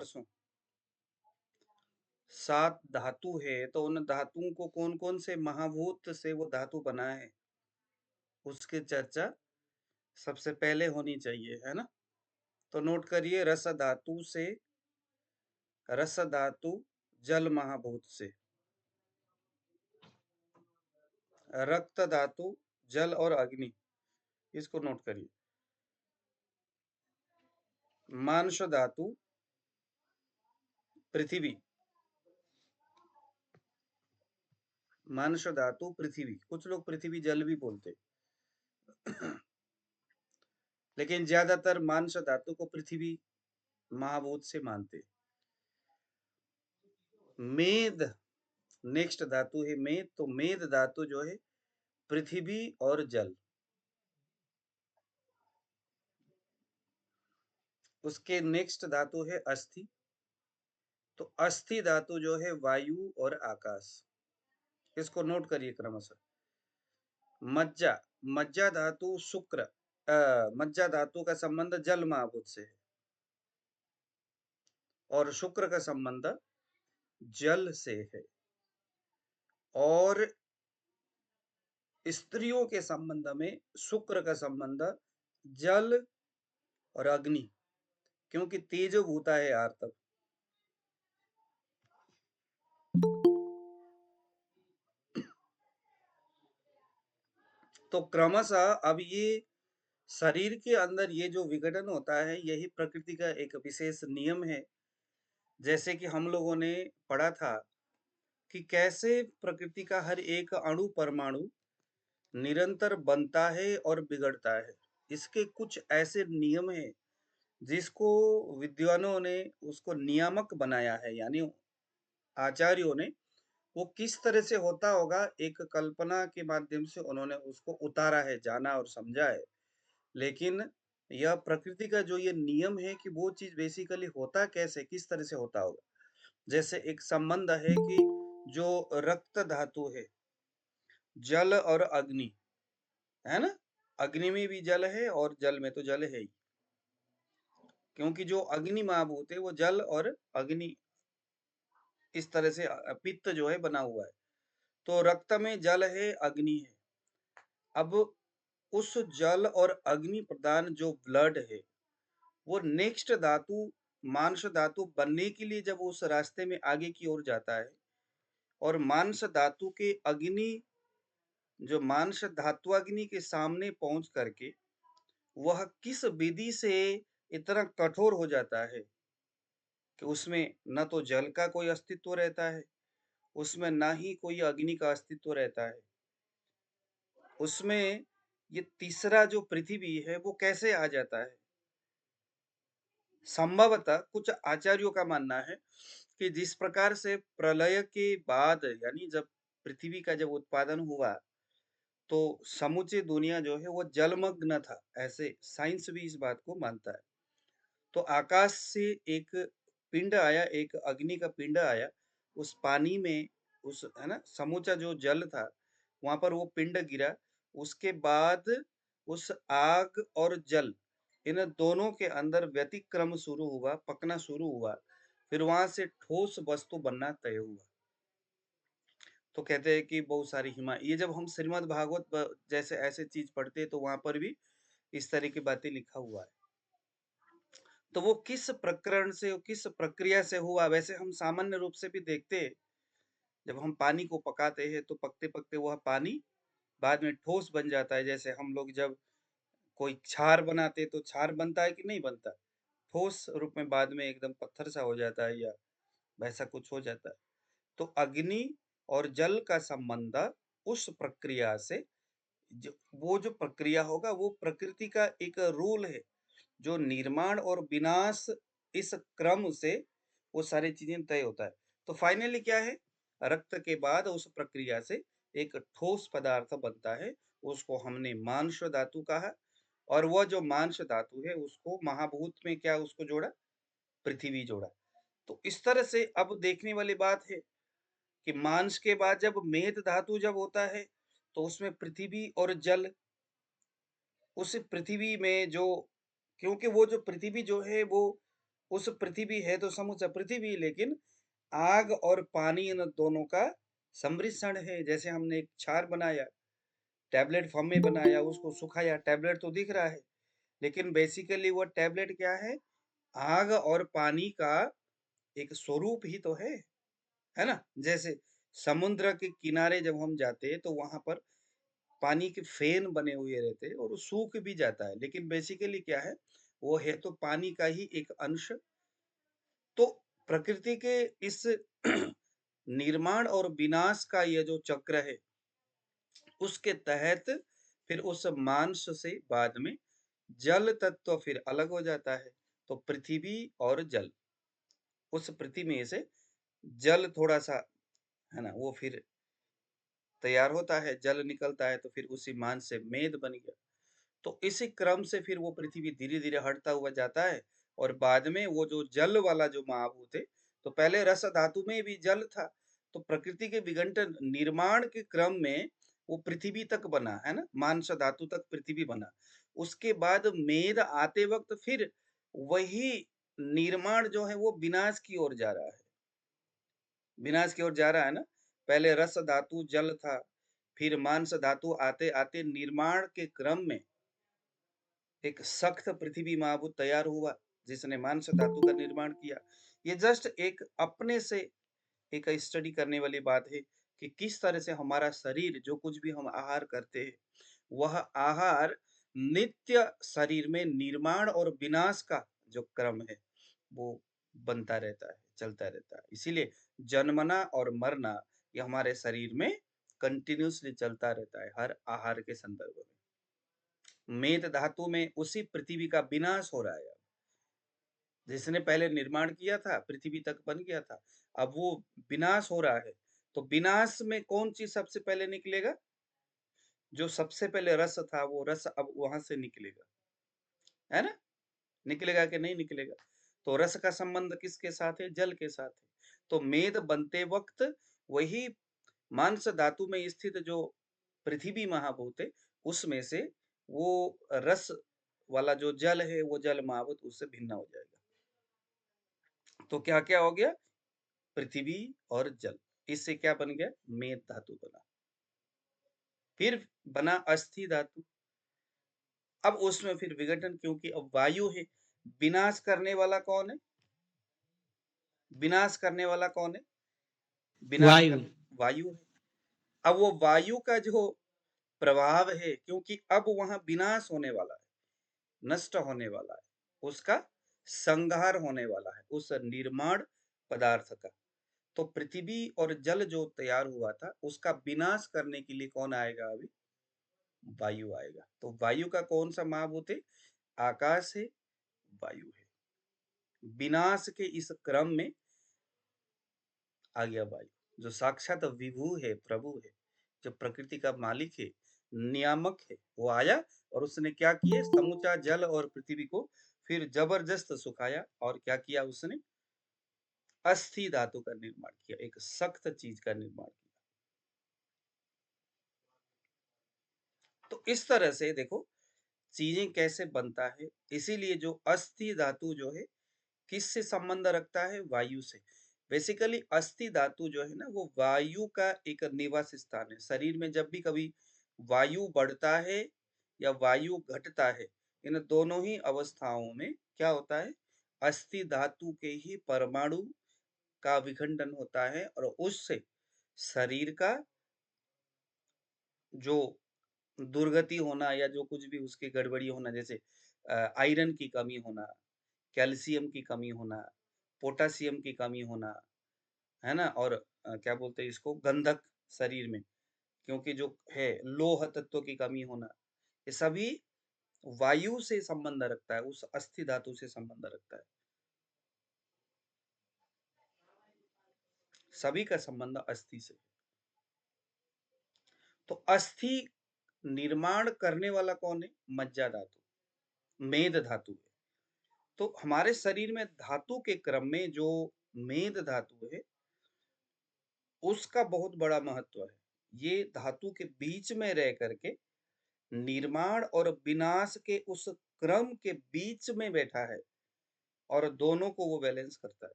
परसों। 7 धातु है, तो उन धातुओं को कौन-कौन से महाभूत से वो धातु बना है, उसकी चर्चा सबसे पहले होनी चाहिए, है ना? तो नोट करिए, रस धातु जल महाभूत से, रक्त धातु जल और अग्नि, इसको नोट करिए। मांस धातु पृथ्वी, मांस धातु पृथ्वी, कुछ लोग पृथ्वी जल भी बोलते, लेकिन ज्यादातर मांस धातु को पृथ्वी महाभूत से मानते। मेद नेक्स्ट धातु है मेद, तो मेद धातु जो है पृथ्वी और जल। उसके नेक्स्ट धातु है अस्थि, तो अस्थि धातु जो है वायु और आकाश। इसको नोट करिए क्रमशः। मज्जा, मज्जा धातु शुक्र, मज्जा धातु का संबंध जल महाभूत से है और शुक्र का संबंध जल से है। और स्त्रियों के संबंध में शुक्र का संबंध जल और अग्नि, क्योंकि तेज भूता है आर्तव। तो क्रमशः अब ये शरीर के अंदर ये जो विघटन होता है, यही प्रकृति का एक विशेष नियम है। जैसे कि हम लोगों ने पढ़ा था कि कैसे प्रकृति का हर एक अणु परमाणु निरंतर बनता है और बिगड़ता है। इसके कुछ ऐसे नियम हैं जिसको विद्वानों ने उसको नियामक बनाया है, यानी आचार्यों ने वो किस तरह से होता होगा, एक कल्पना के माध्यम से उन्होंने उसको उतारा है, जाना और समझा है। लेकिन यह प्रकृति का जो ये नियम है कि वो चीज बेसिकली होता कैसे, किस तरह से होता होगा। जैसे एक संबंध है कि जो रक्त धातु है, जल और अग्नि, है ना? अग्नि में भी जल है और जल में तो जल है ही, क्योंकि जो अग्नि महाभूत है वो जल और अग्नि इस तरह से पित्त जो है बना हुआ है। तो रक्त में जल है, अग्नि है। अब उस जल और अग्नि प्रदान जो ब्लड है, वो नेक्स्ट धातु मांस धातु बनने के लिए जब उस रास्ते में आगे की ओर जाता है, और मांस धातु के अग्नि जो मांस धात्वाग्नि के सामने पहुंच करके वह किस विधि से इतना कठोर हो जाता है कि उसमें न तो जल का कोई अस्तित्व रहता है, उसमें ना ही कोई अग्नि का अस्तित्व रहता है। उसमें ये तीसरा जो पृथ्वी है वो कैसे आ जाता है? संभवतः कुछ आचार्यों का मानना है कि जिस प्रकार से प्रलय के बाद, यानी जब पृथ्वी का जब उत्पादन हुआ, तो समूची दुनिया जो है वो जलमग्न था, ऐसे साइंस भी इस बात को मानता है। तो आकाश से एक पिंड आया, एक अग्नि का पिंड आया, उस पानी में, उस, है ना, समूचा जो जल था वहां पर वो पिंड गिरा। उसके बाद उस आग और जल, इन दोनों के अंदर व्यतिक्रम शुरू हुआ, पकना शुरू हुआ, फिर वहां से ठोस वस्तु बनना तय हुआ। तो कहते हैं कि बहुत सारी हिमा, ये जब हम श्रीमद् भागवत जैसे ऐसे चीज पढ़ते हैं तो वहां पर भी इस तरह की बातें लिखा हुआ है। तो वो किस प्रकरण से, किस प्रक्रिया से हुआ, वैसे हम सामान्य रूप से भी देखते हैं। जब हम पानी को पकाते हैं तो पकते पकते वह पानी बाद में ठोस बन जाता है। जैसे हम लोग जब कोई क्षार बनाते हैं तो क्षार बनता है कि नहीं बनता, ठोस रूप में बाद में एकदम पत्थर सा हो जाता है या वैसा कुछ हो जाता है। तो अग्नि और जल का संबंध उस प्रक्रिया से, वो जो प्रक्रिया होगा वो प्रकृति का एक रूल है, जो निर्माण और विनाश, इस क्रम से वो सारी चीजें तय होता है। तो फाइनली क्या है, रक्त के बाद उस प्रक्रिया से एक ठोस पदार्थ बनता है, उसको हमने मांस धातु कहा। और वह जो मांस धातु है उसको महाभूत में क्या उसको जोड़ा, पृथ्वी जोड़ा। तो इस तरह से अब देखने वाली बात है कि मांस के बाद जब मेद धातु जब होता है तो उसमें पृथ्वी और जल, उस पृथ्वी में जो, क्योंकि वो जो पृथ्वी जो है वो उस पृथ्वी है तो समूचा पृथ्वी, लेकिन आग और पानी इन दोनों का सम्मिश्रण है। जैसे हमने एक क्षार बनाया, टैबलेट फॉर्म में बनाया, उसको सुखाया, टैबलेट तो दिख रहा है, लेकिन बेसिकली वो टैबलेट क्या है? आग और पानी का एक स्वरूप ही तो है ना? जैसे समुद्र के किनारे जब हम जाते हैं तो वहां पर पानी के फेन बने हुए रहते हैं और वो सूख भी जाता है, लेकिन बेसिकली क्या है? वो है तो पानी का ही एक अंश। तो प्रकृति के इस निर्माण और विनाश का ये जो चक्र है, उसके तहत फिर उस मांस से बाद में जल तत्व फिर अलग हो जाता है। तो पृथ्वी और जल, उस पृथ्वी में से जल थोड़ा सा, है ना, वो फिर तैयार होता है, जल निकलता है, तो फिर उसी मांस से मेद बन गया। तो इसी क्रम से फिर वो पृथ्वी धीरे धीरे हटता हुआ जाता है, और बाद में वो जो जल वाला जो महाभूत है, तो पहले रस धातु में भी जल था। तो प्रकृति के विघटन निर्माण के क्रम में वो पृथ्वी तक बना, है ना, मांस धातु तक पृथ्वी बना। उसके बाद मेद आते वक्त फिर वही निर्माण जो है वो विनाश की ओर जा रहा है, विनाश की ओर जा रहा है ना। पहले रस धातु जल था, फिर मांस धातु आते आते निर्माण के क्रम में एक सख्त पृथ्वी महाभूत तैयार हुआ, जिसने मांस धातु का निर्माण किया। ये जस्ट एक अपने से एक स्टडी करने वाली बात है कि किस तरह से हमारा शरीर, जो कुछ भी हम आहार करते हैं, वह आहार नित्य शरीर में निर्माण और विनाश का जो क्रम है वो बनता रहता है, चलता रहता है। इसीलिए जन्मना और मरना ये हमारे शरीर में कंटिन्यूसली चलता रहता है हर आहार के संदर्भ में। मेद धातु में उसी पृथ्वी का विनाश हो रहा है। जिसने पहले निर्माण किया था, पृथ्वी तक बन गया था, अब वो विनाश हो रहा है। तो विनाश में कौन चीज सबसे पहले निकलेगा? जो सबसे पहले रस था, वो रस अब वहां से निकलेगा, है ना? निकलेगा कि नहीं निकलेगा? तो रस का संबंध किसके साथ है? जल के साथ है। तो मेद बनते वक्त वही मांस धातु में स्थित जो पृथ्वी महाभूत है, उसमें से वो रस वाला जो जल है, वो जल महाभूत उससे भिन्न हो जाएगा। तो क्या क्या हो गया? पृथ्वी और जल, इससे क्या बन गया? मेद धातु बना। फिर बना अस्थि धातु। अब उसमें फिर विघटन, क्योंकि अब वायु है। विनाश करने वाला कौन है? विनाश करने वाला कौन है? विनाश वायु। कर वायु है। अब वो वायु का जो प्रभाव है, क्योंकि अब वहां विनाश होने वाला है, नष्ट होने वाला है, उसका संहार होने वाला है उस निर्माण पदार्थ का। तो पृथ्वी और जल जो तैयार हुआ था, उसका विनाश करने के लिए कौन आएगा? अभी वायु आएगा। तो वायु का कौन सा महाभूत है? आकाश है, वायु है। विनाश के इस क्रम में आ गया वायु, जो साक्षात विभु है, प्रभु है, जो प्रकृति का मालिक है, नियामक है, वो आया और उसने क्या किए? समूचा जल और पृथ्वी को फिर जबरदस्त सुखाया, और क्या किया उसने? अस्थि धातु का निर्माण किया, एक सख्त चीज का निर्माण किया। तो इस तरह से देखो चीजें कैसे बनता है। इसीलिए जो अस्थि धातु जो है, किससे संबंध रखता है? वायु से। बेसिकली अस्थि धातु जो है ना, वो वायु का एक निवास स्थान है। शरीर में जब भी कभी वायु बढ़ता है या वायु घटता है, इन दोनों ही अवस्थाओं में क्या होता है? अस्थि धातु के ही परमाणु का विखंडन होता है, और उससे शरीर का जो दुर्गति होना या जो कुछ भी उसकी गड़बड़ी होना, जैसे आयरन की कमी होना, कैल्शियम की कमी होना, पोटासियम की कमी होना, है ना, और क्या बोलते हैं इसको, गंधक शरीर में, क्योंकि जो है लोह तत्व की कमी होना, ये सभी वायु से संबंध रखता है, उस अस्थि धातु से संबंध रखता है। सभी का संबंध अस्थि से। तो अस्थि निर्माण करने वाला कौन है? मज्जा धातु, मेद धातु है। तो हमारे शरीर में धातु के क्रम में जो मेद धातु है, उसका बहुत बड़ा महत्व है। ये धातु के बीच में रह करके निर्माण और विनाश के उस क्रम के बीच में बैठा है, और दोनों को वो बैलेंस करता है,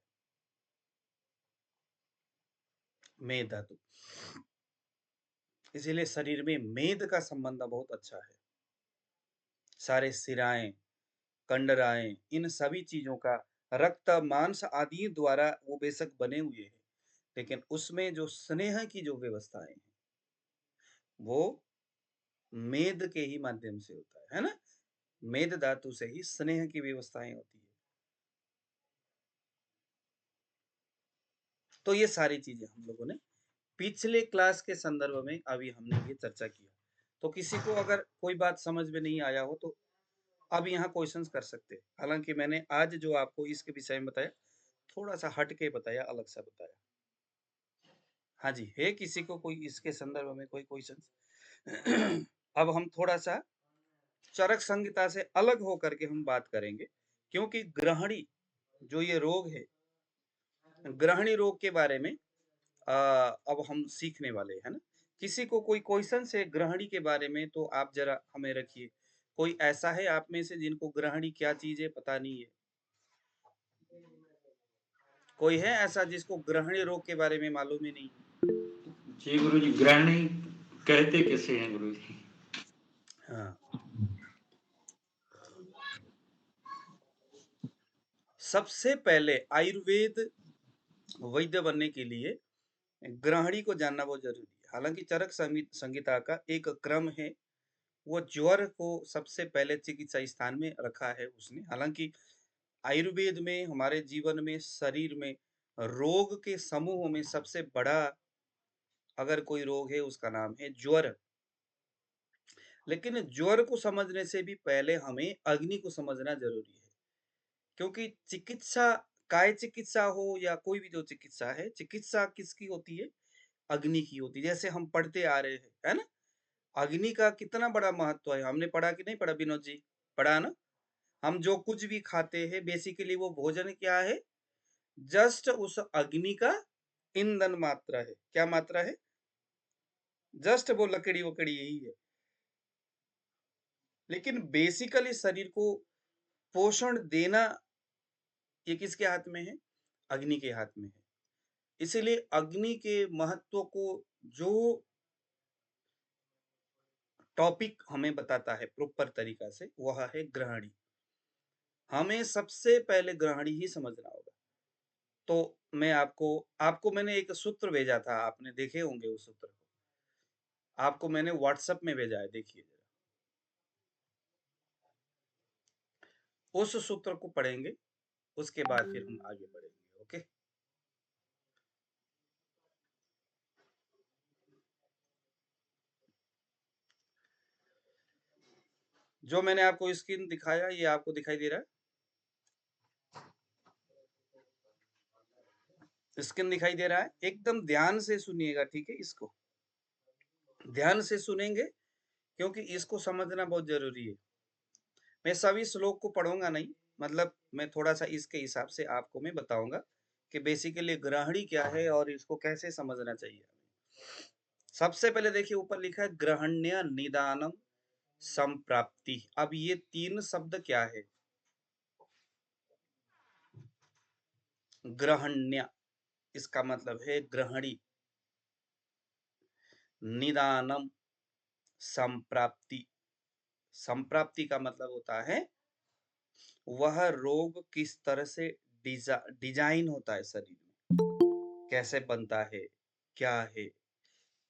मेद धातु। इसीलिए शरीर में मेद का संबंध बहुत अच्छा है। सारे शिराएँ, कंडराएँ, इन सभी चीज़ों का रक्त, मांस आदि द्वारा वो बेशक बने हुए हैं, लेकिन उसमें जो स्नेह की जो व्यवस्थाएँ हैं, वो मेद के ही माध्यम से होता है ना? मेद धातु से ही स्नेह की व्यवस्थाएँ होती है। तो ये सारी चीज़ें हम लोगों ने पिछले क्लास के संदर्भ में अभी हमने ये चर्चा किया। तो किसी को अगर कोई बात समझ में नहीं आया हो तो अब यहाँ क्वेश्चंस कर सकते हैं। हालाँकि मैंने आज जो आपको इसके विषय में बताया, थोड़ा-सा हट के बताया, अलग-सा बताया। हाँ जी, है किसी को कोई इसके संदर्भ में कोई क्वेश्चंस? अब हम थोड़ा-सा चरक संहिता से अलग होकर के हम बात करेंगे, क्योंकि ग्रहणी जो ये रोग है, ग्रहणी रोग के बारे में अब हम सीखने वाले हैं ना। किसी को कोई क्वेश्चन है ग्रहणी के बारे में तो आप जरा हमें रखिए। कोई ऐसा है आप में से जिनको ग्रहणी क्या चीज है पता नहीं है? कोई है ऐसा जिसको ग्रहणी रोग के बारे में मालूम ही नहीं? जी गुरु जी, ग्रहणी कहते किसे हैं गुरु जी? हाँ, सबसे पहले आयुर्वेद वैद्य बनने के लिए ग्रहणी को जानना बहुत जरूरी है। हालांकि चरक संहिता का एक क्रम है, वो ज्वर को सबसे पहले चिकित्सा स्थान में रखा है उसने। हालांकि आयुर्वेद में हमारे जीवन में शरीर में रोग के समूह में सबसे बड़ा अगर कोई रोग है उसका नाम है ज्वर। लेकिन ज्वर को समझने से भी पहले हमें अग्नि को समझना जरूरी है, क्योंकि चिकित्सा, काय चिकित्सा हो या कोई भी जो चिकित्सा है, चिकित्सा किसकी होती है? अग्नि की होती है। जैसे हम पढ़ते आ रहे हैं, है ना? अग्नि का कितना बड़ा महत्व है, हमने पढ़ा कि नहीं पढ़ा विनोद जी? पढ़ा ना? हम जो कुछ भी खाते हैं बेसिकली वो भोजन क्या है? जस्ट उस अग्नि का ईंधन मात्रा है। क्या मात्रा है? जस्ट वो लकड़ी वकड़ी यही है। लेकिन बेसिकली शरीर को पोषण देना ये किसके हाथ में है? अग्नि के हाथ में है। इसीलिए अग्नि के महत्व को जो टॉपिक हमें बताता है प्रॉपर तरीका से, वह है ग्रहणी। हमें सबसे पहले ग्रहणी ही समझना होगा। तो मैं आपको आपको मैंने एक सूत्र भेजा था, आपने देखे होंगे उस सूत्र को। आपको मैंने व्हाट्सएप में भेजा है, देखिए जरा। उस सूत्र को पढ़ेंगे, उसके बाद फिर हम आगे बढ़ेंगे। ओके? जो मैंने आपको स्क्रीन दिखाया, ये आपको दिखाई दे रहा है? स्क्रीन दिखाई दे रहा है? एकदम ध्यान से सुनिएगा, ठीक है? इसको ध्यान से सुनेंगे, क्योंकि इसको समझना बहुत जरूरी है। मैं सभी श्लोक को पढ़ूंगा नहीं, मतलब मैं थोड़ा सा इसके हिसाब से आपको मैं बताऊंगा कि बेसिकली ग्रहणी क्या है और इसको कैसे समझना चाहिए। सबसे पहले देखिए ऊपर लिखा है ग्रहण्य निदानम संप्राप्ति। अब ये तीन शब्द क्या है? ग्रहण्य, इसका मतलब है ग्रहणी। निदानम, संप्राप्ति। संप्राप्ति का मतलब होता है वह रोग किस तरह से डिजाइन होता है शरीर में, कैसे बनता है, क्या है,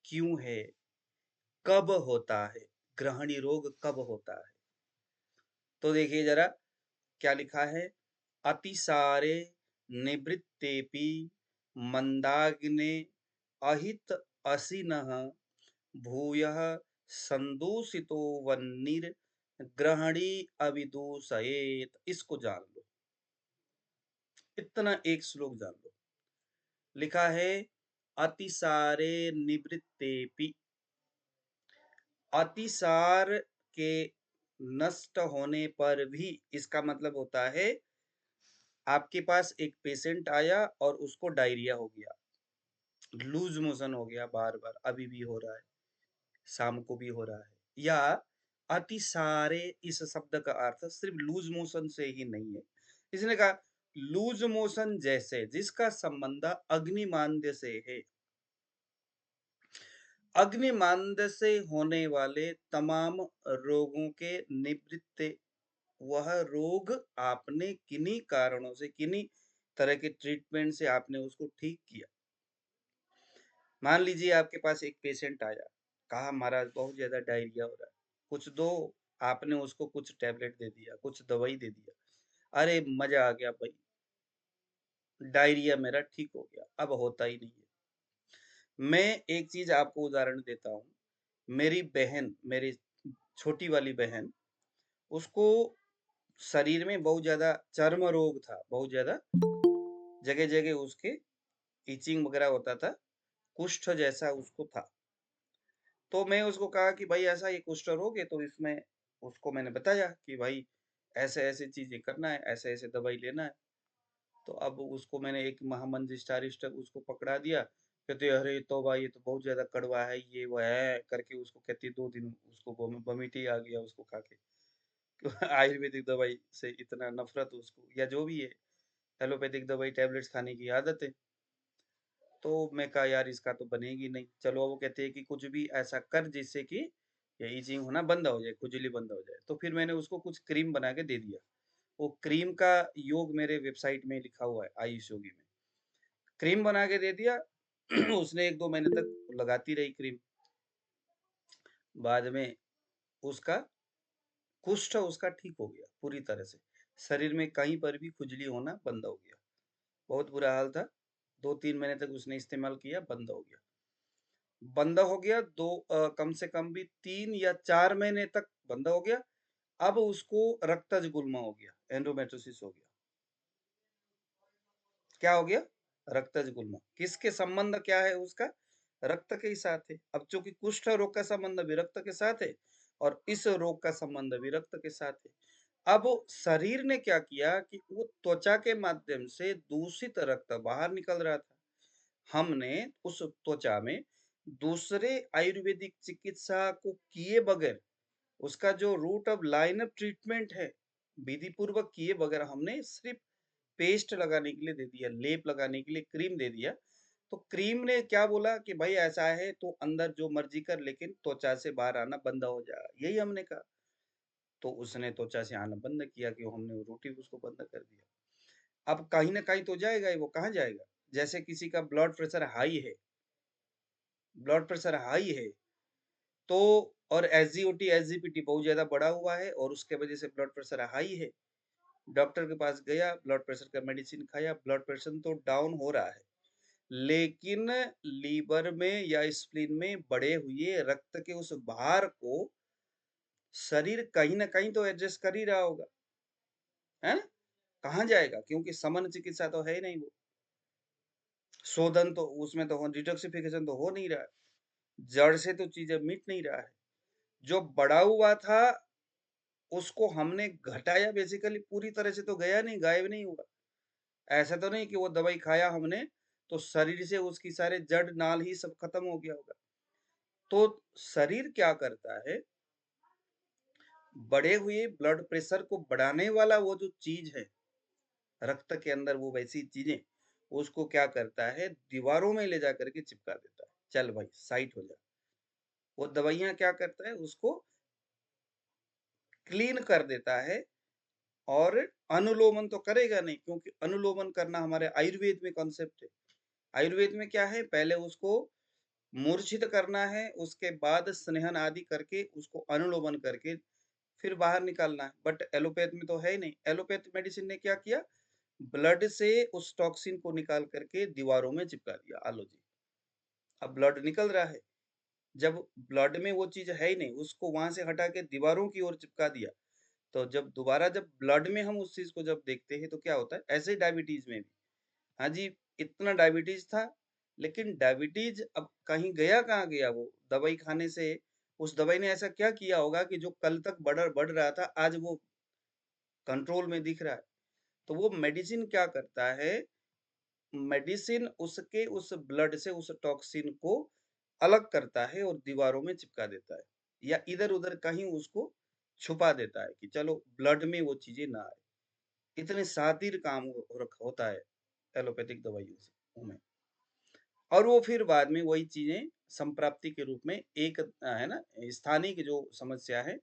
क्यों है, कब होता है, ग्रहणी रोग कब होता है। तो देखिए जरा क्या लिखा है? अतिसारे निवृत्तेपि मंदाग्ने अहित असिनः भूयः संदूषितो वह्निर ग्रहणी अविदूषयेत। इसको जान लो, इतना एक श्लोक जान लो। लिखा है अतिसारे निवृत्तेपि। अतिसार के नष्ट होने पर भी, इसका मतलब होता है आपके पास एक पेशेंट आया और उसको डायरिया हो गया, लूज मोशन हो गया, बार बार अभी भी हो रहा है, शाम को भी हो रहा है। या अतिसारे इस शब्द का अर्थ सिर्फ लूज मोशन से ही नहीं है। इसने कहा लूज मोशन जैसे जिसका संबंध अग्निमांद्य से है। अग्निमांद्य से होने वाले तमाम रोगों के निवृत्त वह रोग आपने किन्हीं कारणों से, किन्हीं तरह के ट्रीटमेंट से आपने उसको ठीक किया। मान लीजिए आपके पास एक पेशेंट आया, कहा महाराज बहुत ज्यादा डायरिया हो रहा है, कुछ दो। आपने उसको कुछ टैबलेट दे दिया, कुछ दवाई दे दिया, अरे मजा आ गया भाई, डायरिया मेरा ठीक हो गया, अब होता ही नहीं है। मैं एक चीज आपको उदाहरण देता हूँ। मेरी बहन, मेरी छोटी वाली बहन, उसको शरीर में बहुत ज्यादा चर्म रोग था, बहुत ज्यादा जगह जगह उसके इचिंग वगैरह होता था, कुष्ठ जैसा उसको था। तो मैं उसको कहा कि भाई ऐसा ये कुष्ठ रोग है, तो इसमें उसको मैंने बताया कि भाई ऐसे ऐसे चीजें करना है, ऐसे ऐसे दवाई लेना है। तो अब उसको मैंने एक महामंजिष्ठारिष्ट उसको पकड़ा दिया। कहते अरे तो भाई ये तो बहुत ज्यादा कड़वा है, ये वो है करके उसको कहती 2 दिन उसको वमिट ही आ गया उसको खा के। तो आयुर्वेदिक दवाई से इतना नफरत उसको, या जो भी है, एलोपैथिक दवाई टैबलेट्स खाने की आदत है। तो मैं कहा यार इसका तो बनेगी नहीं। चलो वो कहते हैं कि कुछ भी ऐसा कर जिससे कि ये इचिंग होना बंद हो जाए, खुजली बंद हो जाए। तो फिर मैंने उसको कुछ क्रीम बना के दे दिया। वो क्रीम का योग मेरे वेबसाइट में लिखा हुआ है, आयुष योगी में। क्रीम बना के दे दिया। उसने 1-2 महीने तक लगाती रही क्रीम। बाद में उसका कुष्ठ उसका ठीक हो गया पूरी तरह से। शरीर में कहीं पर भी खुजली होना बंद हो गया। बहुत बुरा हाल था। 2-3 महीने तक उसने इस्तेमाल किया, बंद हो गया। बंद हो गया कम से कम भी 3 या 4 महीने तक बंद हो गया। अब उसको रक्तज गुल्मा हो गया, एंडोमेट्रोसिस हो गया। क्या हो गया? रक्तज गुल्मा। किसके संबंध क्या है उसका? रक्त के ही साथ है। अब चूंकि कुष्ठ रोग का संबंध भी रक्त के साथ है और इस रोग का संबंध भी रक्त के साथ है। अब शरीर ने क्या किया कि वो त्वचा के माध्यम से दूषित रक्त बाहर निकल रहा था। हमने उस त्वचा में दूसरे आयुर्वेदिक चिकित्सा को किए बगैर, उसका जो root of line of treatment है, विधि पूर्वक किए बगैर हमने सिर्फ पेस्ट लगाने के लिए दे दिया, लेप लगाने के लिए क्रीम दे दिया। तो क्रीम ने क्या बोला कि भाई ऐसा है तो अंदर जो मर्जी कर, लेकिन त्वचा से बाहर आना बंद हो जाए, यही हमने कहा। तो उसने त्वचा से आना बंद किया कि हमने वो रोटी उसको बंद कर दिया। अब कहीं ना कहीं तो जाएगा ही, वो कहाँ जाएगा? जैसे किसी का ब्लड प्रेशर हाई है, ब्लड प्रेशर हाई है, तो और एसजीओटी एसजीपीटी बहुत ज्यादा बढ़ा हुआ है और उसके वजह से ब्लड प्रेशर हाई है। डॉक्टर के पास गया, ब्लड प्रेशर का मेडिसिन खाया, ब्लड प्रेशर तो डाउन हो रहा है, लेकिन लीवर में या स्प्लीन में बढ़े हुए रक्त के उस भार को शरीर कहीं ना कहीं तो एडजस्ट कर ही रहा होगा, है ना? कहाँ जाएगा? क्योंकि समन चिकित्सा तो है ही नहीं वो। शोधन तो उसमें तो डिटॉक्सिफिकेशन तो हो नहीं रहा है, जड़ से तो चीजें मिट नहीं रहा है। जो बढ़ा हुआ था उसको हमने घटाया, बेसिकली पूरी तरह से तो गया नहीं, गायब नहीं हुआ। ऐसा तो नहीं कि वो दवाई खाया हमने तो शरीर से उसकी सारे जड़ नाल ही सब खत्म हो गया होगा। तो शरीर क्या करता है? बढ़े हुए ब्लड प्रेशर को बढ़ाने वाला वो जो चीज है रक्त के अंदर, वो वैसी चीजें उसको क्या करता है? दीवारों में ले जा करके चिपका देता है। चल भाई साइट हो जा। वो दवाइयां क्या करता है? उसको क्लीन कर देता है। और अनुलोमन तो करेगा नहीं, क्योंकि अनुलोमन करना हमारे आयुर्वेद में कॉन्सेप्ट है। आयुर्वेद में क्या है? पहले उसको मूर्छित करना है, उसके बाद स्नेहन आदि करके उसको अनुलोमन करके फिर बाहर निकालना है। बट एलोपैथ में तो है ही नहीं। एलोपैथ मेडिसिन ने क्या किया? ब्लड से उस टॉक्सिन को निकाल करके दीवारों में चिपका दिया। आलो जी, अब ब्लड निकल रहा है। जब ब्लड में वो चीज है ही नहीं, उसको वहां से हटा के दीवारों की ओर चिपका दिया, तो जब दोबारा जब ब्लड में हम उस चीज को जब देखते हैं तो क्या होता है? ऐसे ही डायबिटीज में भी, हाँ जी, इतना डायबिटीज था, लेकिन डायबिटीज अब कहीं गया, कहाँ गया? वो दवाई खाने से उस दवाई ने ऐसा क्या किया होगा कि जो कल तक बढ़ रहा था आज वो कंट्रोल में दिख रहा है। तो वो मेडिसिन क्या करता है? मेडिसिन उसके उस ब्लड से उस टॉक्सिन को अलग करता है और दीवारों में चिपका देता है, या इधर उधर कहीं उसको छुपा देता है कि चलो ब्लड में वो चीजें ना आए। इतने शातिर काम होता है एलोपैथिक दवाइयों से में। और वो फिर बाद में वही चीजें संप्राप्ति के रूप में एक है ना, स्थानिक जो समस्या है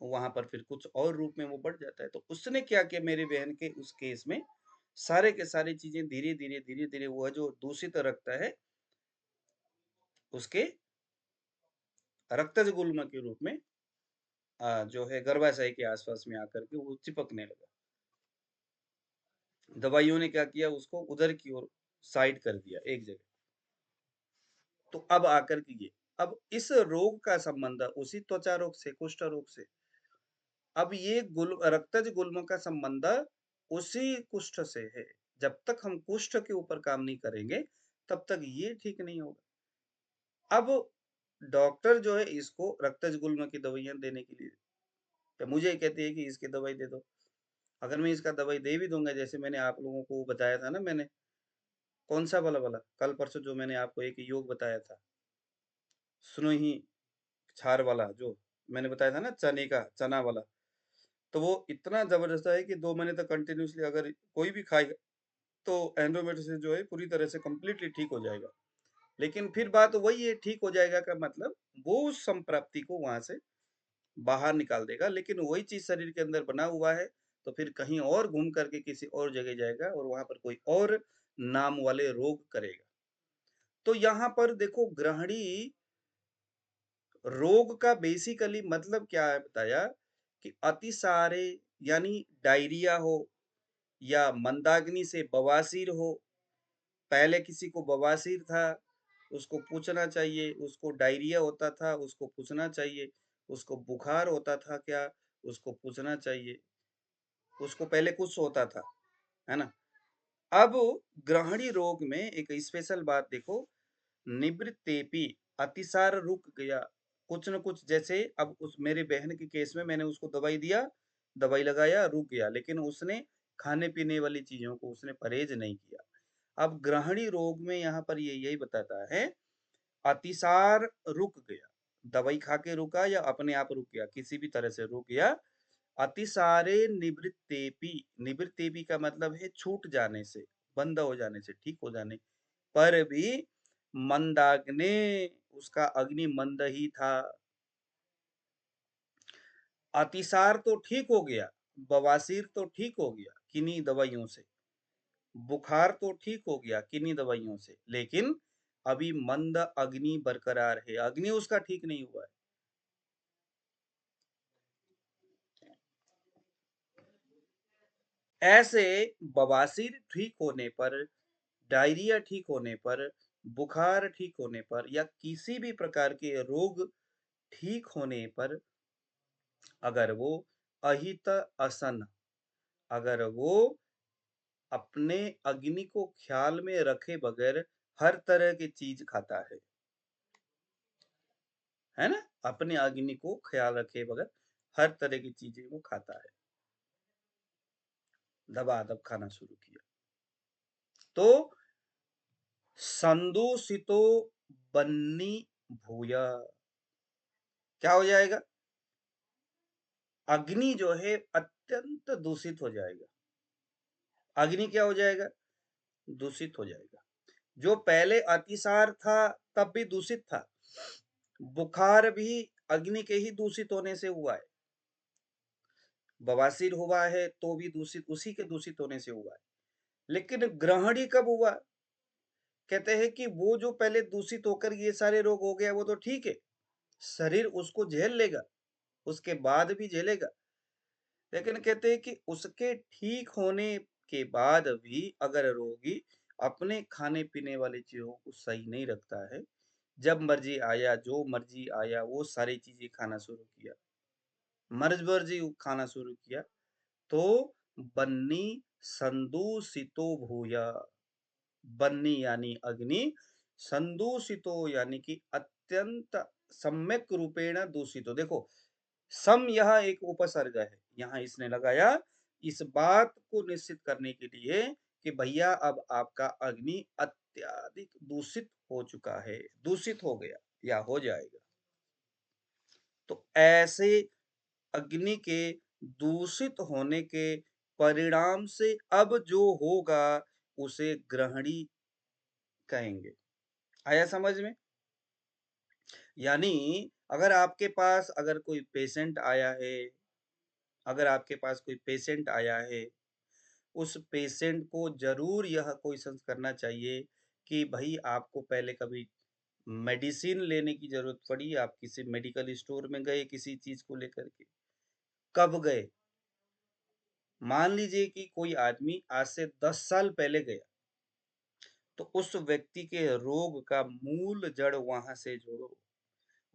वहां पर फिर कुछ और रूप में वो बढ़ जाता है। तो उसने क्या किया मेरी बहन के उस केस में, सारे के सारी चीजें धीरे धीरे धीरे धीरे वह जो दूषित रक्त है उसके रक्तज गुल्म के रूप में जो है गर्भाशय के आसपास में आकर के वो चिपकने लगा। दवाइयों ने क्या किया, उसको उधर की ओर साइड कर दिया एक जगह। तो अब आकर के ये, अब इस रोग का संबंध उसी त्वचा रोग से, कुष्ठ रोग से, अब ये रक्तज गुल्म का संबंध उसी कुष्ठ से है। जब तक हम कुष्ठ के ऊपर काम नहीं करेंगे तब तक ये ठीक नहीं होगा। अब डॉक्टर जो है इसको रक्तज गुल्म की दवाइयां देने के लिए तो मुझे कहती है कि इसकी दवाई दे दो। अगर मैं इसका दवाई दे भी दूंगा, जैसे मैंने आप लोगों को बताया था ना, मैंने कौन सा वाला वाला कल परसों जो मैंने आपको एक योग बताया था, सुनो ही छार वाला, जो मैंने बताया था ना, चने का चना वाला, तो वो इतना जबरदस्त है कि 2 महीने तक कंटिन्यूसली अगर कोई भी खाएगा तो एंडोमेट्रियोसिस जो है पूरी तरह से कंप्लीटली ठीक हो जाएगा। लेकिन फिर बात वही है, ठीक हो जाएगा का मतलब वो उस संप्राप्ति को वहां से बाहर निकाल देगा, लेकिन वही चीज शरीर के अंदर बना हुआ है तो फिर कहीं और घूम करके किसी और जगह जाएगा और वहां पर कोई और नाम वाले रोग करेगा। तो यहाँ पर देखो, ग्रहणी रोग का बेसिकली मतलब क्या है बताया कि अतिसारे, यानी डायरिया हो या मंदाग्नि से बवासीर हो। पहले किसी को बवासीर था, उसको पूछना चाहिए, उसको डायरिया होता था उसको पूछना चाहिए, उसको बुखार होता था क्या उसको पूछना चाहिए, उसको पहले कुछ होता था, है ना। अब ग्रहणी रोग में एक स्पेशल बात देखो, निवृत्तेपि, अतिसार रुक गया, कुछ न कुछ, जैसे अब उस मेरे बहन के केस में मैंने उसको दवाई दिया, दवाई लगाया, रुक गया, लेकिन उसने खाने पीने वाली चीजों को उसने परहेज नहीं किया। अब ग्रहणी रोग में यहाँ पर ये यही बताता है, अतिसार रुक गया, दवाई खा के रुका या अपने आप रुक गया, किसी भी तरह से रुक गया। अतिसारे निवृत्तेपि, निवृत्तेपि का मतलब है छूट जाने से, बंद हो जाने से, ठीक हो जाने पर भी, मंदाग्ने, उसका अग्नि मंद ही था। अतिसार तो ठीक हो गया, बवासीर तो ठीक हो गया किन्हीं दवाइयों से, बुखार तो ठीक हो गया किन्हीं दवाइयों से, लेकिन अभी मंद अग्नि बरकरार है, अग्नि उसका ठीक नहीं हुआ है। ऐसे बवासीर ठीक होने पर, डायरिया ठीक होने पर, बुखार ठीक होने पर या किसी भी प्रकार के रोग ठीक होने पर, अगर वो अहित असन, अगर वो अपने अग्नि को ख्याल में रखे बगैर हर तरह की चीज खाता है ना, अपने अग्नि को ख्याल रखे बगैर हर तरह की चीजें वो खाता है, दबादब खाना शुरू किया, तो संदूषितो बन्नी भूया, क्या हो जाएगा, अग्नि जो है अत्यंत दूषित हो जाएगा। अग्नि क्या हो जाएगा, दूषित हो जाएगा। जो पहले अतिसार था तब भी दूषित था, बुखार भी अग्नि के ही दूषित होने से हुआ है, बवासीर हुआ है तो भी दूषित उसी के दूषित होने से हुआ है। लेकिन ग्रहणी कब हुआ, कहते हैं कि वो जो पहले दूषित होकर ये सारे रोग हो गया वो तो ठीक है, शरीर उसको झेल लेगा, उसके बाद भी झेलेगा, लेकिन कहते हैं कि उसके ठीक होने के बाद भी अगर रोगी अपने खाने पीने वाली चीजों को सही नहीं रखता है, जब मर्जी आया जो मर्जी आया वो सारी चीजें खाना शुरू किया, मर्ज मर्जी खाना शुरू किया, तो बन्नी संदूषितो भूया, बन्नी यानी अग्नि, संदूषितो यानी कि अत्यंत सम्यक रूपेण दूषितो। देखो, सम यह एक उपसर्ग है, यहाँ इसने लगाया इस बात को निश्चित करने के लिए कि भैया अब आपका अग्नि अत्यधिक दूषित हो चुका है, दूषित हो गया या हो जाएगा। तो ऐसे अग्नि के दूषित होने के परिणाम से अब जो होगा उसे ग्रहणी कहेंगे। आया समझ में? यानी अगर कोई पेशेंट आया है, अगर आपके पास कोई पेशेंट आया है, उस पेशेंट को ज़रूर यह क्वेश्चन करना चाहिए कि भई आपको पहले कभी मेडिसिन लेने की ज़रूरत पड़ी, आप किसी मेडिकल स्टोर में गए किसी चीज़ को लेकर के, कब गए? मान लीजिए कि कोई आदमी आज से 10 साल पहले गया, तो उस व्यक्ति के रोग का मूल जड़ वहाँ से जोड़ो।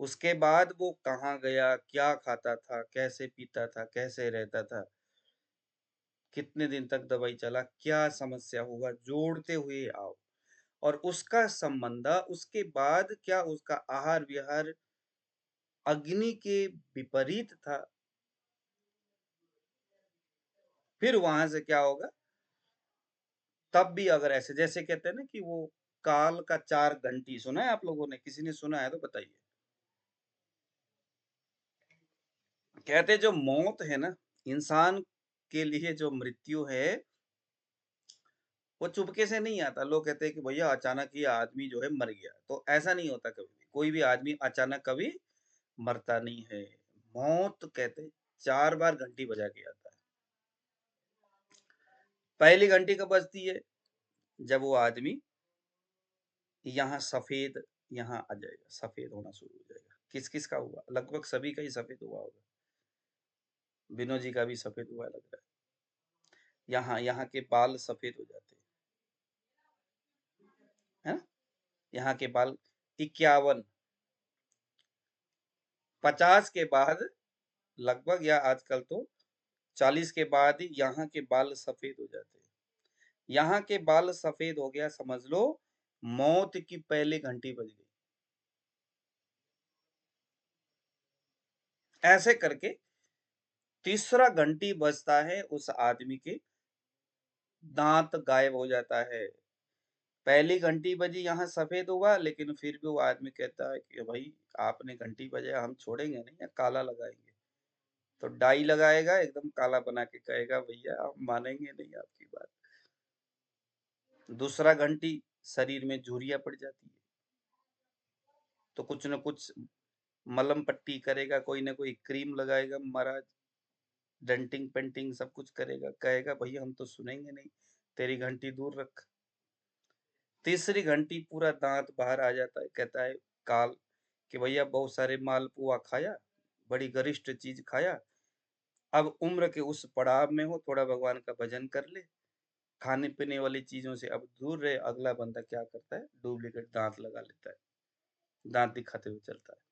उसके बाद वो कहाँ गया, क्या खाता था, कैसे पीता था, कैसे रहता था, कितने दिन तक दवाई चला, क्या समस्या हुआ, जोड़ते हुए आओ। और उसका संबंध उसके बाद क्या उसका आहार-विहार अग्नि के विपरीत था, फिर वहाँ से क्या होगा, तब भी अगर ऐसे जैसे कहते हैं ना कि वो काल का 4 घंटी सुना है आप लोगों ने? किसी ने सुना है तो बताइए? कहते हैं जो मौत है ना, इंसान के लिए जो मृत्यु है, वो चुपके से नहीं आता। लोग कहते हैं कि भैया अचानक ये आदमी जो है मर गया, तो ऐसा नहीं होता कभी भी। कोई भी आदमी अचानक कभी मरता नहीं है। मौत कहते हैं 4 बार घंटी बजा के आता है। पहली घंटी कब बजती है? जब वो आदमी यहाँ सफ़ेद यहाँ आ जाएगा, सफ़ेद होना शुरू हो जाएगा। किस-किस का हुआ? लगभग सभी का ही सफ़ेद हुआ होगा। विनोद जी का भी सफ़ेद हुआ लग रहा है। यहाँ यहाँ के बाल सफ़ेद हो जाते हैं, है ना? यहाँ के बाल 51, 50 के बाद लगभग या आजकल तो 40 के बाद ही यहाँ के बाल सफ़ेद हो जाते हैं। यहाँ के बाल सफ़ेद हो गया समझ लो, मौत की पहली घंटी बज गई। ऐसे करके तीसरा घंटी बजता है उस आदमी के दाँत गायब हो जाता है। पहली घंटी बजी यहाँ सफ़ेद हुआ लेकिन फिर भी वो आदमी कहता है कि भई आपने घंटी बजाया हम छोड़ेंगे नहीं या काला लगाएँगे। तो डाई लगाएगा एकदम काला बना के कहेगा भैया हम मानेंगे नहीं आपकी बात। दूसरा घंटी शरीर में झुर्रियाँ पड़ जाती है। तो कुछ न कुछ मलहम पट्टी करेगा, कोई न कोई क्रीम लगाएगा महाराज, डेंटिंग पेंटिंग सब कुछ करेगा, कहेगा भैया हम तो सुनेंगे नहीं, तेरी घंटी दूर रख। तीसरी घंटी पूरा दाँत बाहर आ जाता है, कहता है काल कि भैया बहुत सारे मालपुआ खाया, बड़ी गरिष्ठ चीज़ खाया, अब उम्र के उस पड़ाव में हो, थोड़ा भगवान का भजन कर ले, खाने-पीने वाली चीज़ों से अब दूर रहे। अगला बंदा क्या करता है, डुप्लीकेट दाँत लगा लेता है, दाँत दिखाते हुए चलता है।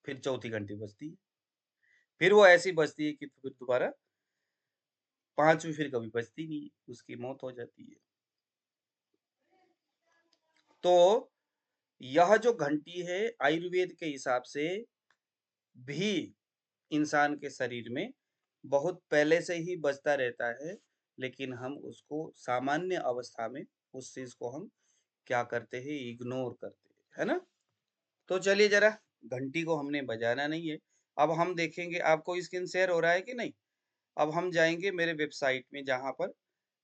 फिर चौथी घंटी बजती है, फिर वो ऐसी बजती है कि फिर दोबारा 5वीं फिर कभी बजती नहीं है, उसकी मौत हो जाती है। तो यह जो घंटी है आयुर्वेद के हिसाब से भी इंसान के शरीर में बहुत पहले से ही बजता रहता है, लेकिन हम उसको सामान्य अवस्था में उस चीज़ को हम क्या करते हैं, इग्नोर करते हैं, है ना? तो चलिए ज़रा घंटी को हमने बजाना नहीं है, अब हम देखेंगे आपको स्क्रीन शेयर हो रहा है कि नहीं? अब हम जाएँगे मेरे वेबसाइट में जहाँ पर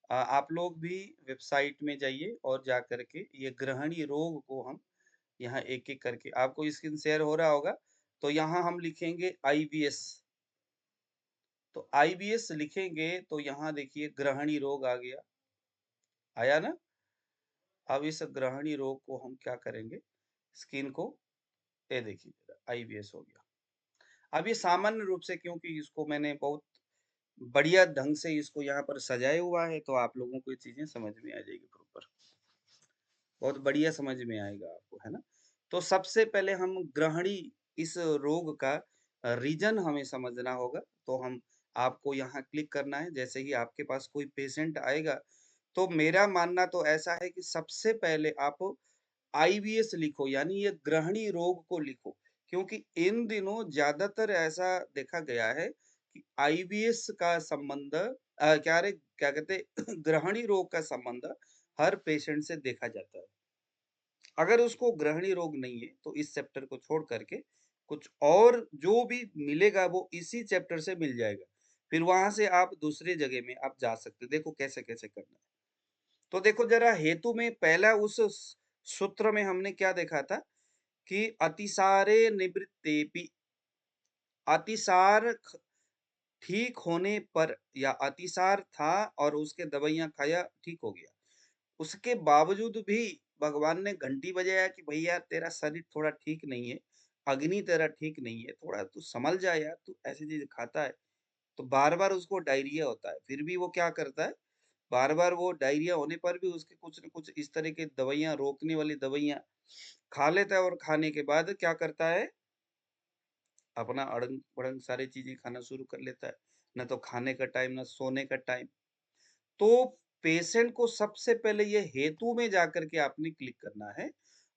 आप लोग भी वेबसाइट में जाइए और जा कर के ये ग्रहणी रोग को हम यहाँ एक-एक करके आपको स्क्रीन शेयर हो रहा होगा, तो यहाँ हम लिखेंगे आईबीएस। तो आईबीएस लिखेंगे तो यहाँ देखिए ग्रहणी रोग आ गया, आया ना? अब इस ग्रहणी रोग को हम क्या करेंगे, स्किन को ये देखिए आईबीएस हो गया। अब ये सामान्य रूप से क्योंकि इसको मैंने बहुत बढ़िया ढंग से इसको यहाँ पर सजाया हुआ है, तो आप लोगों को ये चीज़ें समझ में आ जाएगी प्रॉपर। बहुत बढ़िया समझ में आएगा आपको, है ना? तो सबसे पहले हम ग्रहणी इस रोग का रीज़न हमें समझना होगा, तो हम आपको यहाँ क्लिक करना है, जैसे ही आपके पास कोई पेशेंट आएगा, तो मेरा मानना तो ऐसा है कि सबसे पहले आप आईबीएस लिखो, यानी ये ग्रहणी रोग को लिखो, क्योंकि इन दिनों ज़्यादातर ऐसा देखा गया है कि आईबीएस का संबंध क्या कहते हैं ग्रहणी रोग का संबंध हर पेशेंट से देखा जाता है। अगर उसको ग्रहणी रोग नहीं है, तो इस चैप्टर को छोड़ कर के कुछ और जो भी मिलेगा वो इसी चैप्टर से मिल जाएगा। फिर वहाँ से आप दूसरी जगह में आप जा सकते हो। देखो कैसे-कैसे करना है। तो देखो ज़रा हेतु में पहला उस सूत्र में हमने क्या देखा था कि अतिसारे निवृत्तेपि अतिसार ठीक होने पर या अतिसार था और उसके दवाइयाँ खाया ठीक हो गया। उसके बावजूद भी भगवान ने घंटी बजाया कि भैया तेरा शरीर थोड़ा ठीक नहीं है, अग्नि तेरा ठीक नहीं है, थोड़ा तू सँभल जा यार, तू ऐसी चीज़ खाता है। तो बार-बार उसको डायरिया होता है, फिर भी वो क्या करता है, बार-बार वो डायरिया होने पर भी उसके कुछ न कुछ इस तरह की दवाइयाँ रोकने वाली दवाइयाँ खा लेता है और खाने के बाद क्या करता है, अपना अड़ंग-भड़ंग सारी चीज़ें खाना शुरू कर लेता है। ना तो खाने का टाइम, ना सोने का टाइम। तो पेशेंट को सबसे पहले ये हेतु में जाकर के आपने क्लिक करना है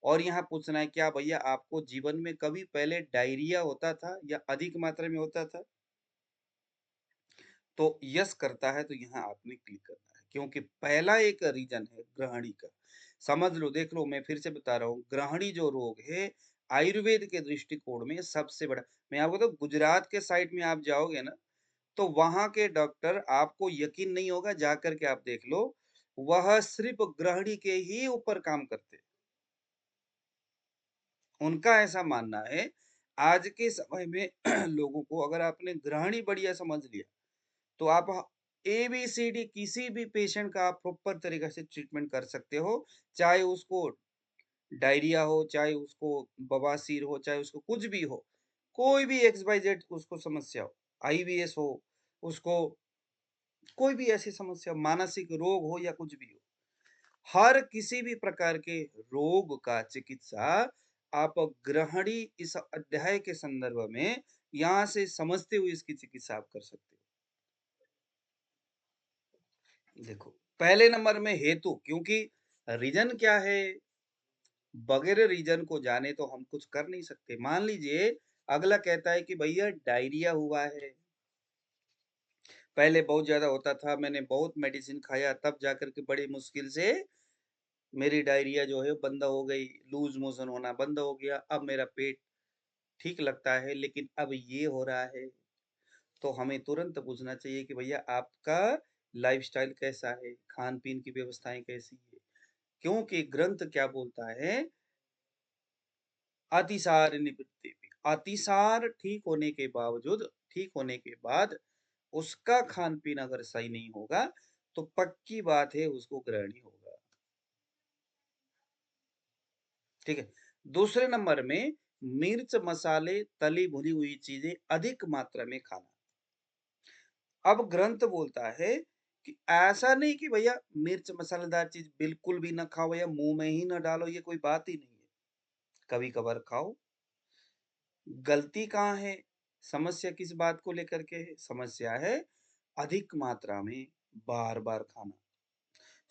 और यहाँ पूछना है क्या भैया आपको जीवन में कभी पहले डायरिया होता था या अधिक मात्रा में होता था? तो यस करता है तो यहाँ आपने क्लिक करना है क्योंकि पहला एक रीजन है ग्रहणी का। समझ लो, देख लो, मैं फिर से बता रहा हूँ, ग्रहणी जो रोग है आयुर्वेद के दृष्टिकोण में सबसे बड़ा। मैं आपको तो गुजरात के साइड में आप जाओगे ना, तो वहाँ के डॉक्टर आपको यकीन नहीं होगा, जाकर के आप देख लो, वह सिर्फ़ गृहिणी के ही ऊपर काम करते हैं। उनका ऐसा मानना है, आज के समय में लोगों को अगर आपने गृहिणी बढ़िया समझ लिया, तो आप एबीसीडी किसी भी पेशेंट का आप प्रॉपर तरीके से ट्रीटमेंट कर सकते हो। चाहे उसको डायरिया हो, चाहे उसको बवासीर हो, चाहे उसको कुछ भी हो, कोई भी एक्स वाई जेड उसको समस्या हो, आईबीएस हो, उसको कोई भी ऐसी समस्या, मानसिक रोग हो या कुछ भी हो, हर किसी भी प्रकार के रोग का चिकित्सा आप गृहिणी इस अध्याय के संदर्भ में यहाँ से समझते हुए इसकी चिकित्सा आप कर सकते हो। देखो, पहले नंबर में हेतु, क्योंकि रीज़न क्या है? बगैर रीज़न को जाने तो हम कुछ कर नहीं सकते। मान लीजिए अगला कहता है कि भैया डायरिया हुआ है, पहले बहुत ज़्यादा होता था, मैंने बहुत मेडिसिन खाया तब जाकर के बड़ी मुश्किल से मेरी डायरिया जो है बंद हो गई, लूज़ मोशन होना बंद हो गया, अब मेरा पेट ठीक लगता है, लेकिन अब ये हो रहा है। तो हमें तुरंत पूछना चाहिए कि भैया आपका लाइफ़स्टाइल कैसा है? खान-पीन की व्यवस्थाएँ कैसी है? क्योंकि ग्रंथ क्या बोलता है, अतिसार निवृत्ति में, अतिसार ठीक होने के बाद उसका खान-पीन अगर सही नहीं होगा, तो पक्की बात है उसको ग्रहणी होगा। ठीक है? दूसरे नंबर में मिर्च, मसाले, तली-भुनी हुई चीज़ें अधिक मात्रा में खाना। अब ग्रंथ बोलता है कि ऐसा नहीं कि भैया मिर्च मसालेदार चीज़ बिल्कुल भी ना खाओ या मुँह में ही ना डालो, ये कोई बात ही नहीं है। कभी-कभार खाओ। गलती कहाँ है? समस्या किस बात को लेकर के है? समस्या है अधिक मात्रा में बार-बार खाना।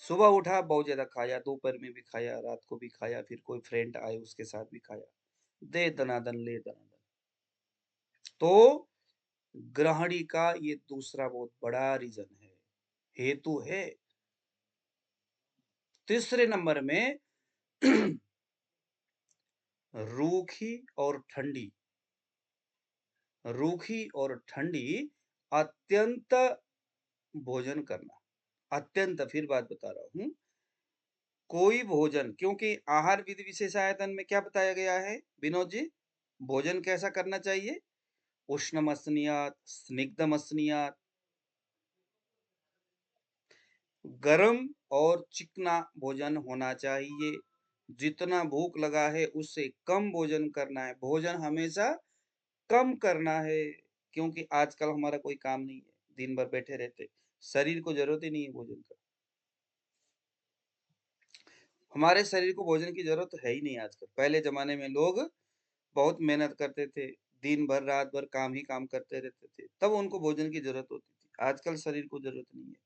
सुबह उठा बहुत ज़्यादा खाया, दोपहर में भी खाया, रात को भी खाया, फिर कोई फ्रेंड आए उसके साथ भी खाया। दे दनादन ले दनादन। तो ग्रहणी का ये दूसरा बहुत बड़ा रीज़न है, हेतु है। तीसरे नंबर में रूखी और ठंडी, रूखी और ठंडी अत्यंत भोजन करना, अत्यंत, फिर बात बता रहा हूँ, कोई भोजन, क्योंकि आहार विधि विशेषायतन में क्या बताया गया है विनोद जी? भोजन कैसा करना चाहिए? उष्णमसनीयात, स्निग्धमसनीयात, गरम और चिकना भोजन होना चाहिए। जितना भूख लगा है उससे कम भोजन करना है। भोजन हमेशा कम करना है, क्योंकि आजकल हमारा कोई काम नहीं है, दिन भर बैठे रहते। शरीर को ज़रूरत ही नहीं है भोजन का। हमारे शरीर को भोजन की ज़रूरत है ही नहीं आजकल। पहले ज़माने में लोग बहुत मेहनत करते थे, दिन भर, रात भर काम ही काम करते रहते थे, तब उनको भोजन की ज़रूरत होती थी। आजकल शरीर को ज़रूरत नहीं है।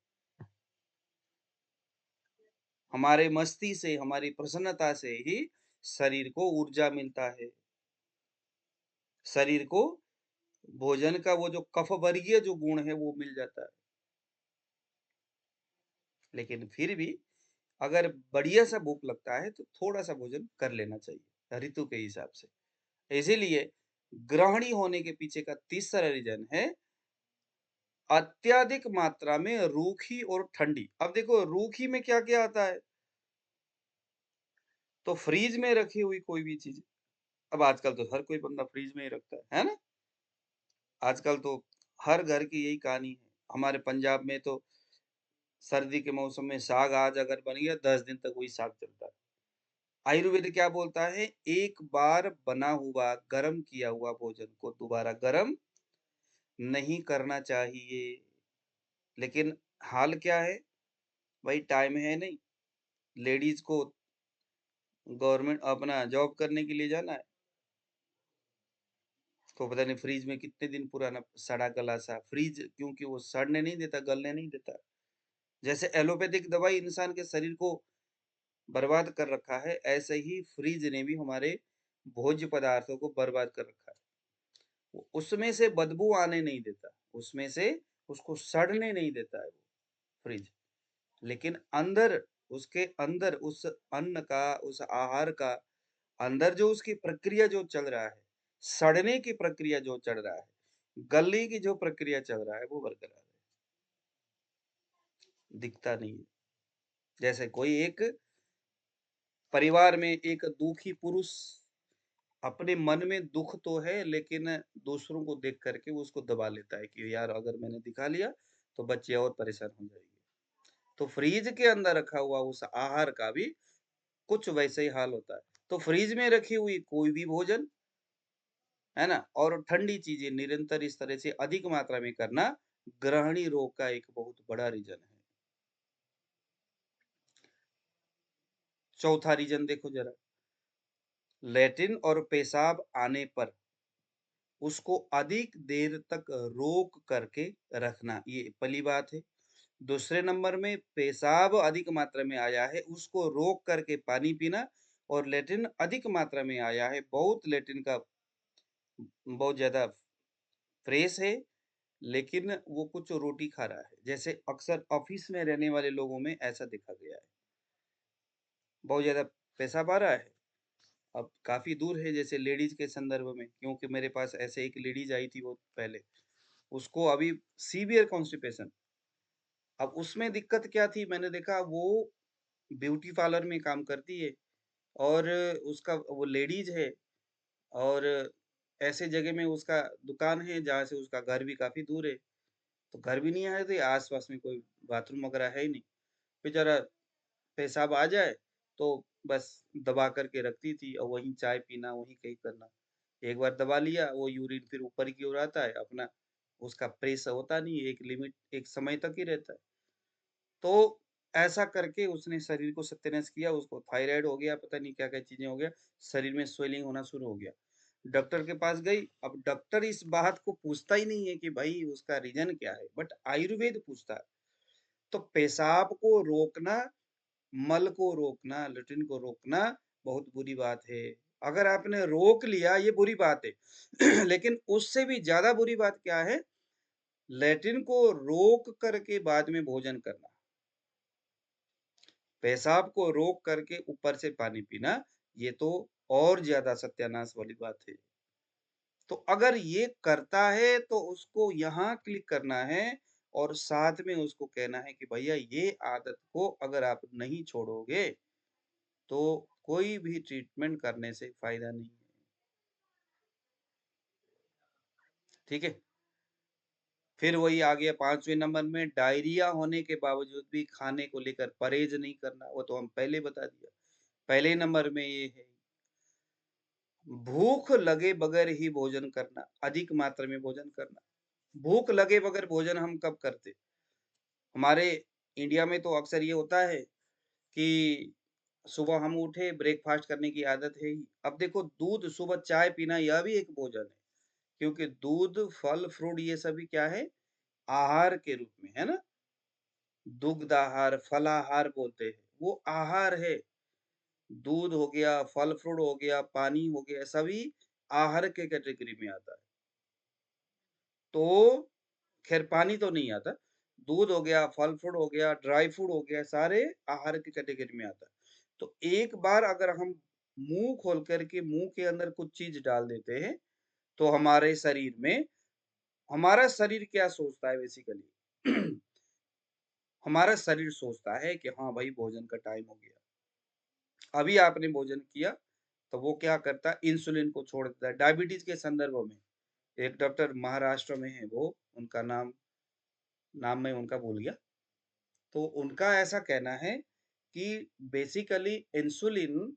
हमारे मस्ती से, हमारी प्रसन्नता से ही शरीर को ऊर्जा मिलता है। शरीर को भोजन का वो जो कफ़वर्गीय जो गुण है वो मिल जाता है। लेकिन फिर भी अगर बढ़िया-सा भूख लगता है तो थोड़ा-सा भोजन कर लेना चाहिए, ऋतु के हिसाब से। इसीलिए ग्रहणी होने के पीछे का तीसरा रीज़न है अत्यधिक मात्रा में रूखी और ठंडी। अब देखो रूखी में क्या-क्या आता है? तो फ्रिज में रखी हुई कोई भी चीज़। अब आजकल तो हर कोई बंदा फ्रिज में ही रखता है ना? आजकल तो हर घर की यही कहानी है। हमारे पंजाब में तो सर्दी के मौसम में साग आज अगर बन गया 10 दिन तक वही साग चलता है। आयुर्वेद क्या बोलता है? एक बार बना हुआ, गरम किया हुआ भोजन को दोबारा गरम नहीं करना चाहिए। लेकिन हाल क्या है? भाई टाइम है नहीं। लेडीज़ को गवर्नमेंट अपना जॉब करने के लिए जाना है। तो पता नहीं फ्रिज में कितने दिन पुराना सड़ा-गला सा फ्रिज क्योंकि वो सड़ने नहीं देता, गलने नहीं देता। जैसे एलोपैथिक दवाई इंसान के शरीर को बर्बाद कर रखा है, ऐसे ही फ्रिज ने भी हमारे भोज्य पदार्थों को बर्बाद कर रखा है। वो उसमें से बदबू आने नहीं देता, उसमें से उसको सड़ने नहीं देता है वो फ्रिज। लेकिन अंदर उसके अंदर उस अन्न का, उस आहार का अंदर जो उसकी प्रक्रिया जो चल रहा है, सड़ने की प्रक्रिया जो चल रहा है, गलने की जो प्रक्रिया चल रहा है, वो बरकरार है, दिखता नहीं है। जैसे कोई एक परिवार में एक दुखी पुरुष अपने मन में दुःख तो है, लेकिन दूसरों को देख कर के वो उसको दबा लेता है कि यार अगर मैंने दिखा लिया, तो बच्चे और परेशान हो जाएँगे। तो फ्रिज के अंदर रखा हुआ उस आहार का भी कुछ वैसे ही हाल होता है। तो फ्रिज में रखी हुई कोई भी भोजन, है ना? और ठंडी चीज़ें निरंतर इस तरह से अधिक मात्रा में करना, ग्रहणी रोग का एक बहुत बड़ा रीज़न है। चौथा रीज़न देखो ज़रा, लैट्रिन और पेशाब आने पर उसको अधिक देर तक रोक करके रखना, ये पहली बात है। दूसरे नंबर में पेशाब अधिक मात्रा में आया है, उसको रोक करके पानी पीना और लैट्रिन अधिक मात्रा में आया है, बहुत लैट्रिन का बहुत ज़्यादा फ्रेश है, लेकिन वो कुछ रोटी खा रहा है। जैसे अक्सर ऑफ़िस में रहने वाले लोगों में ऐसा देखा गया है। बहुत ज़्यादा पेशाब आ रहा है, अब काफ़ी दूर है जैसे लेडीज़ के संदर्भ में, क्योंकि मेरे पास ऐसे एक लेडीज़ आई थी बहुत पहले, उसको अभी सीवियर कॉन्स्टिपेशन। अब उसमें दिक्कत क्या थी मैंने देखा वो ब्यूटी पार्लर में काम करती है और उसका वो लेडीज़ है और ऐसे जगह में उसका दुकान है जहाँ से उसका घर भी काफ़ी दूर है। तो घर भी नहीं है तो आस-पास में कोई बाथरूम वगैरह है ही नहीं। बेचारा पेशाब आ जाए तो बस दबा कर के रखती थी और वहीं चाय पीना, वहीं कहीं करना। एक बार दबा लिया वो यूरिन फिर ऊपर की ओर आता है अपना उसका प्रेस होता नहीं है, एक लिमिट एक समय तक ही रहता है। तो ऐसा करके उसने शरीर को सत्यानाश किया, उसको थायरॉइड हो गया, पता नहीं क्या-क्या चीज़ें हो गया, शरीर में स्वेलिंग होना शुरू हो गया। डॉक्टर के पास गई, अब डॉक्टर इस बात को पूछता ही नहीं है कि भाई उसका रीज़न क्या है, बट आयुर्वेद पूछता है। तो पेशाब को रोकना, मल को रोकना, लैट्रिन को रोकना बहुत बुरी बात है। अगर आपने रोक लिया ये बुरी बात है, लेकिन उससे भी ज़्यादा बुरी बात क्या है? लैट्रिन को रोक कर के बाद में भोजन करना। पेशाब को रोक करके ऊपर से पानी पीना, ये तो और ज़्यादा सत्यानाश वाली बात है। तो अगर ये करता है तो उसको यहाँ क्लिक करना है और साथ में उसको कहना है कि भैया ये आदत को अगर आप नहीं छोड़ोगे, तो कोई भी ट्रीटमेंट करने से फ़ायदा नहीं है। ठीक है? फिर वही आ गया 5वें नंबर में डायरिया होने के बावजूद भी खाने को लेकर परहेज़ नहीं करना, वो तो हम पहले बता दिया। पहले नंबर में ये है। भूख लगे बगैर ही भोजन करना, अधिक मात्रा में भोजन करना। भूख लगे बगैर भोजन हम कब करते? हमारे इंडिया में तो अक्सर ये होता है कि सुबह हम उठे, ब्रेकफ़ास्ट करने की आदत है ही। अब देखो दूध सुबह चाय पीना यह भी एक भोजन है, क्योंकि दूध, फल, फ्रूट ये सभी क्या है? आहार के रूप में, है ना? दुग्ध आहार, फलाहार बोलते हैं, वो आहार है। दूध हो गया, फल फ्रूट हो गया, पानी हो गया, सभी आहार के कैटेगरी में आता है। तो ख़ैर पानी तो नहीं आता, दूध हो गया, फल फ्रूट हो गया, ड्राई फ्रूट हो गया, सारे आहार की कैटेगरी में आता है। तो एक बार अगर हम मुँह खोल कर के मुँह के अंदर कुछ चीज़ डाल देते हैं, तो हमारे शरीर में हमारा शरीर क्या सोचता है बेसिकली हमारा शरीर सोचता है कि हाँ भाई भोजन का टाइम हो गया। अभी आपने भोजन किया, तो वो क्या करता है इंसुलिन को छोड़ देता है। डायबिटीज़ के संदर्भ में एक डॉक्टर महाराष्ट्र में है वो, उनका नाम नाम मैं उनका भूल गया। तो उनका ऐसा कहना है कि बेसिकली इंसुलिन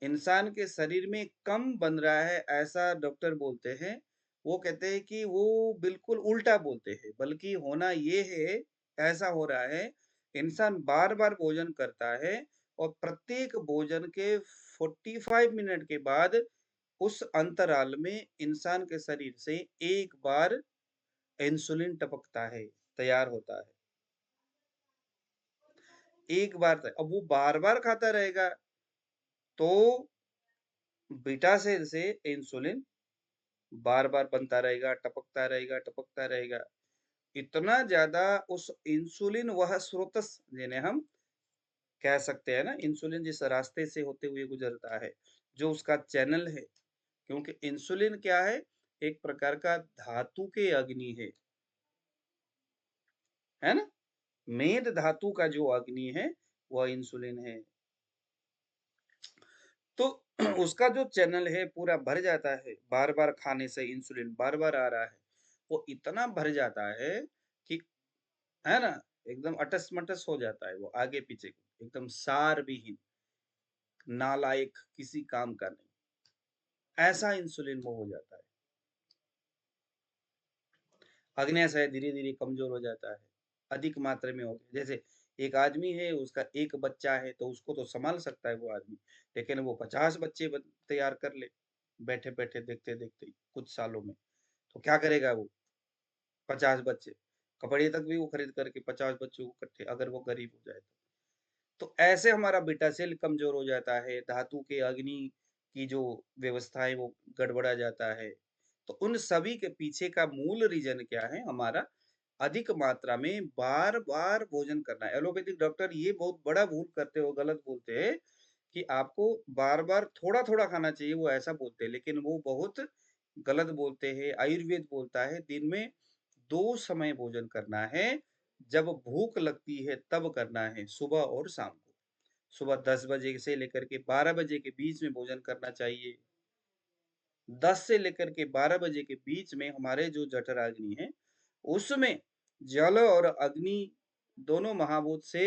इंसान के शरीर में कम बन रहा है, ऐसा डॉक्टर बोलते हैं। वो कहते हैं कि वो बिल्कुल उल्टा बोलते हैं, बल्कि होना ये है, ऐसा हो रहा है, इंसान बार-बार भोजन करता है और प्रत्येक भोजन के 45 मिनट के बाद उस अंतराल में इंसान के शरीर से एक बार इंसुलिन टपकता है, तैयार होता है। एक बार त अब वो बार-बार खाता रहेगा, तो बीटा सेल से इंसुलिन बार-बार बनता रहेगा, टपकता रहेगा। इतना ज़्यादा उस इंसुलिन वह स्रोतस जिन्हें हम कह सकते हैं ना, इंसुलिन जिस रास्ते से होते हुए गुज़रता है, जो उसका चैनल है, क्योंकि इंसुलिन क्या है? एक प्रकार का धातु के अग्नि है ना? मेद धातु का जो अग्नि है, वह इंसुलिन है। तो उसका जो चैनल है पूरा भर जाता है, बार-बार खाने से इंसुलिन बार-बार आ रहा है। वो इतना भर जाता है कि है ना? एकदम अटस-मटस हो जाता है वो आगे-पीछे, एकदम सारविहीन, नालायक, किसी काम का नहीं। ऐसा इंसुलिन वो हो जाता है। अग्न्याशय धीरे-धीरे कमज़ोर हो जाता है, अधिक मात्रा में हो गया। जैसे एक आदमी है, उसका 1 बच्चा है, तो उसको तो सँभाल सकता है वो आदमी, लेकिन वो 50 बच्चे तैयार कर ले, बैठे-बैठे, देखते-देखते ही कुछ सालों में, तो क्या करेगा वो? 50 बच्चे, कपड़े तक भी वो खरीद करके 50 बच्चों को इकट्ठे अगर वो गरीब हो जाए तो। तो ऐसे हमारा बीटा सेल कमज़ोर हो जाता है, धातु के अग्नि की जो व्यवस्था है वो गड़बड़ा जाता है। तो उन सभी के पीछे का मूल रीज़न क्या है? हमारा अधिक मात्रा में बार-बार भोजन करना है। एलोपैथिक डॉक्टर ये बहुत बड़ा भूल करते हो, गलत बोलते हैं कि आपको बार-बार थोड़ा-थोड़ा खाना चाहिए, वो ऐसा बोलते हैं, लेकिन वो बहुत गलत बोलते हैं। आयुर्वेद बोलता है दिन में 2 समय भोजन करना है, जब भूख लगती है तब करना है, सुबह और शाम को। सुबह 10 बजे से लेकर के 12 बजे के बीच में भोजन करना चाहिए। 10 से लेकर के 12 बजे के बीच में हमारे जो जठराग्नि है, उसमें जल और अग्नि दोनों महाभूत से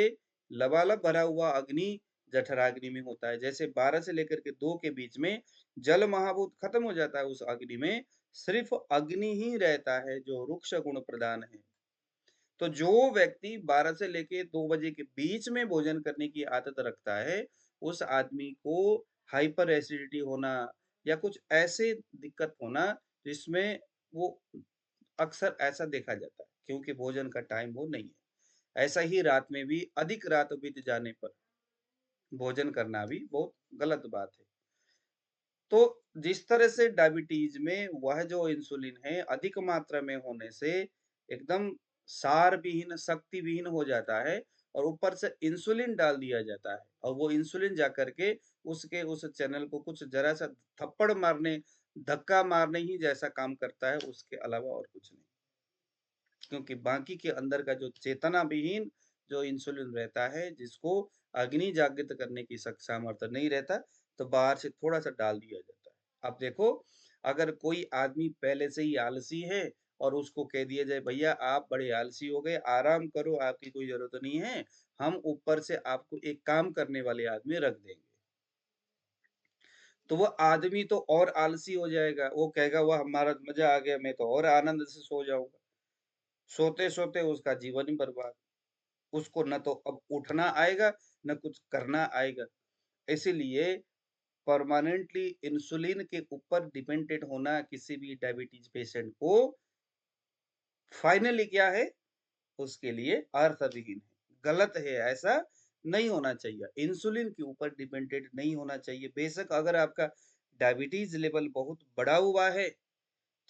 लबालब भरा हुआ अग्नि जठराग्नि में होता है। जैसे 12 से लेकर के 2 के बीच में जल महाभूत खत्म हो जाता है उस अग्नि में, सिर्फ़ अग्नि ही रहता है जो रुक्ष गुण प्रदान है। तो जो व्यक्ति 12 से लेके 2 बजे के बीच में भोजन करने की आदत रखता है, उस आदमी को हाइपर एसिडिटी होना या कुछ ऐसे दिक्कत होना जिसमें वो अक्सर ऐसा देखा जाता है, क्योंकि भोजन का टाइम वो नहीं है। ऐसा ही रात में भी अधिक रात बीत जाने पर भोजन करना भी बहुत गलत बात है। तो जिस तरह से डायबिटीज में वह जो इंसुलिन है अधिक मात्रा में होने से एकदम सारविहीन, शक्तिविहीन हो जाता है और ऊपर से इंसुलिन डाल दिया जाता है और वो इंसुलिन जाकर के उसके उस चैनल को कुछ जरा सा थप्पड़ मारने, धक्का मारने ही जैसा काम करता है, उसके अलावा और कुछ नहीं। क्योंकि बाकी के अंदर का जो चेतना विहीन जो इंसुलिन रहता है, जिसको अग्नि जागृत करने की सामर्थ्य नहीं रहता, तो बाहर से थोड़ा-सा डाल दिया जाता है। अब देखो, अगर कोई आदमी पहले से ही आलसी है और उसको कह दिया जाए, "भैया आप बड़े आलसी हो गए, आराम करो, आपकी कोई ज़रूरत नहीं है, हम ऊपर से आपको एक काम करने वाले आदमी रख देंगे।" तो वो आदमी तो और आलसी हो जाएगा, वो कहेगा, "वाह! हमारा मज़ा आ गया, मैं तो और आनंद से सो जाऊँगा।" सोते-सोते उसका जीवन ही बर्बाद। उसको न तो अब उठना आएगा, न कुछ करना आएगा। इसीलिए परमानेंटली इंसुलिन के ऊपर डिपेंडेंट होना किसी भी डायबिटीज़ पेशेंट को फाइनली क्या है, उसके लिए अर्थविहीन है। गलत है, ऐसा नहीं होना चाहिए। इंसुलिन के ऊपर डिपेंडेंट नहीं होना चाहिए। बेशक अगर आपका डायबिटीज़ लेवल बहुत बढ़ा हुआ है,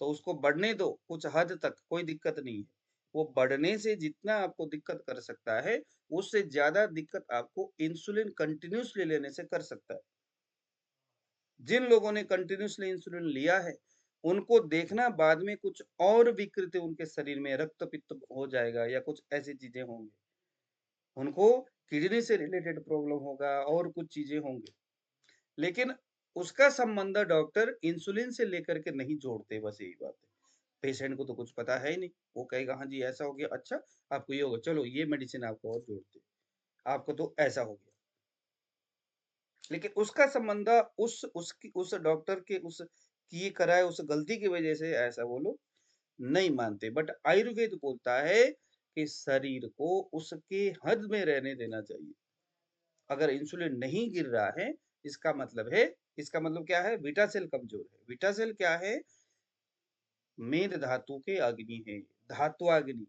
तो उसको बढ़ने दो कुछ हद तक, कोई दिक्कत नहीं है। वो बढ़ने से जितना आपको दिक्कत कर सकता है, उससे ज़्यादा दिक्कत आपको इंसुलिन कंटीन्यूअसली लेने से कर सकता है। जिन लोगों ने कंटीन्यूअसली इंसुलिन लिया है, उनको देखना बाद में कुछ और विकृति उनके शरीर में रक्तपित्त हो जाएगा या कुछ ऐसी चीज़ें होंगी। उनको किडनी से रिलेटेड प्रॉब्लम होगा और कुछ चीज़ें होंगी। लेकिन उसका संबंध डॉक्टर इंसुलिन से लेकर के नहीं जोड़ते, बस यही बात है। पेशेंट को तो कुछ पता है ही नहीं। वो कहेगा हाँ जी ऐसा हो गया, अच्छा आपको ये होगा, चलो ये मेडिसिन आपको और जोड़ते हैं। आपको तो ऐसा हो गया। लेकिन उसका संबंध उस डॉक्टर के उस किए कराए उस गलती की वजह से ऐसा वो लोग नहीं मानते। बट आयुर्वेद बोलता है कि शरीर को उसके हद में रहने देना चाहिए। अगर इंसुलिन नहीं गिर रहा है, इसका मतलब है, इसका मतलब क्या है? बीटा सेल कमजोर है। बीटा सेल क्या है? मेद धातु के अग्नि है, धात्वाग्नि।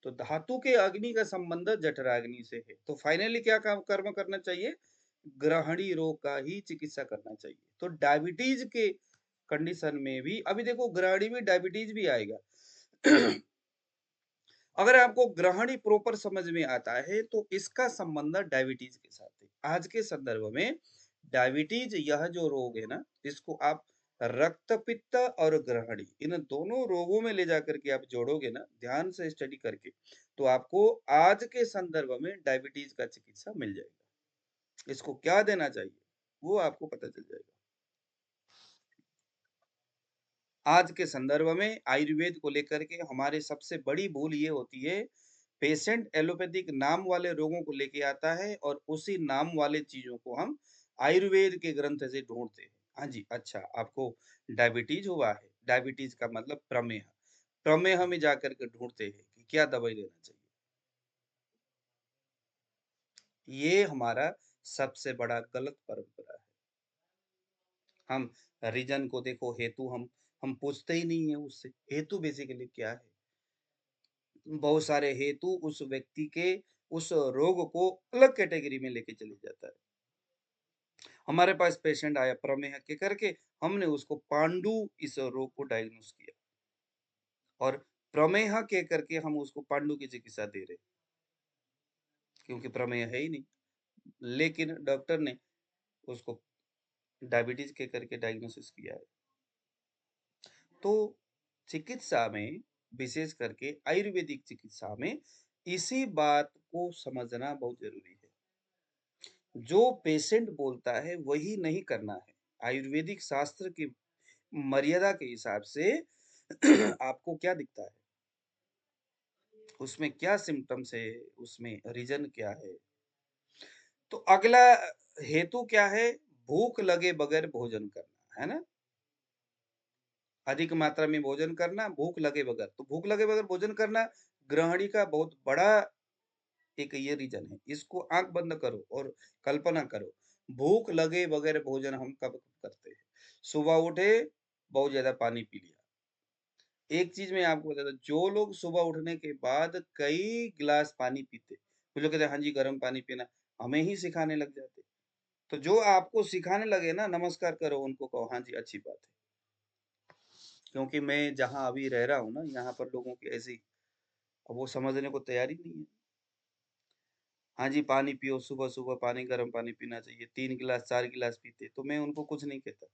तो धातु के अग्नि का संबंध जठराग्नि से है। तो फाइनली क्या काम कर्म करना चाहिए? ग्रहणी रोग का ही चिकित्सा करना चाहिए। तो डायबिटीज के कंडीशन में भी अभी देखो ग्रहणी में डायबिटीज भी आएगा। अगर आपको ग्रहणी प्रॉपर समझ में आता है तो इसका संबंध डायबिटीज के साथ है। आज के संदर्भ में डायबिटीज यह जो रोग है ना, इसको आप रक्तपित्त और ग्रहणी इन दोनों रोगों में ले जाकर के आप जोड़ोगे ना, ध्यान से स्टडी करके, तो आपको आज के संदर्भ में डायबिटीज का चिकित्सा मिल जाएगा। इसको क्या देना चाहिए वो आपको पता चल जाएगा। आज के संदर्भ में आयुर्वेद को लेकर के हमारे सबसे बड़ी भूल ये होती है, पेशेंट एलोपैथिक नाम वाले रोगों को लेके आता है और उसी नाम वाले चीजों को हम आयुर्वेद के ग्रंथ से ढूंढते हैं। हाँ जी, अच्छा आपको डायबिटीज हुआ है, डायबिटीज का मतलब प्रमेह, प्रमेह में जाकर के ढूंढते हैं कि क्या दवाई लेना चाहिए। ये हमारा सबसे बड़ा गलत परंपरा है। हम रीजन को देखो, हेतु हम पूछते ही नहीं है उससे। हेतु बेसिकली क्या है? बहुत सारे हेतु उस व्यक्ति के उस रोग को अलग कैटेगरी में लेके चले जाता है। हमारे पास पेशेंट आया प्रमेह के करके, हमने उसको पांडु इस रोग को डायग्नोस किया और प्रमेह के करके हम उसको पांडु की चिकित्सा दे रहे, क्योंकि प्रमेह है ही नहीं। लेकिन डॉक्टर ने उसको डायबिटीज के करके डायग्नोसिस किया है। तो चिकित्सा में, विशेष करके आयुर्वेदिक चिकित्सा में, इसी बात को समझना बहुत जरूरी है। जो पेशेंट बोलता है वही नहीं करना है। आयुर्वेदिक शास्त्र की मर्यादा के हिसाब से आपको क्या दिखता है, उसमें क्या सिम्टम्स है, उसमें रीजन क्या है। तो अगला हेतु क्या है? भूख लगे बगैर भोजन करना, है ना? अधिक मात्रा में भोजन करना, भूख लगे बगैर। तो भूख लगे बगैर भोजन करना गृहिणी का बहुत बड़ा एक ये रीजन है। इसको आंख बंद करो और कल्पना करो, भूख लगे बगैर भोजन हम कब करते हैं? सुबह उठे, बहुत ज्यादा पानी पी लिया। एक चीज मैं आपको बताता हूँ, जो लोग सुबह उठने के बाद कई गिलास पानी पीते, वो लोग कहते हैं हाँ जी गर्म पानी पीना, हमें ही सिखाने लग जाते। तो जो आपको सिखाने लगे ना, नमस्कार करो, उनको कहो हाँ जी अच्छी बात है। क्योंकि मैं जहाँ अभी रह रहा हूँ ना, यहाँ पर लोगों की ऐसी, अब वो समझने को तैयार ही नहीं है। हाँ जी पानी पियो, सुबह सुबह पानी, गर्म पानी पीना चाहिए, 3 गिलास 4 गिलास पीते, तो मैं उनको कुछ नहीं कहता।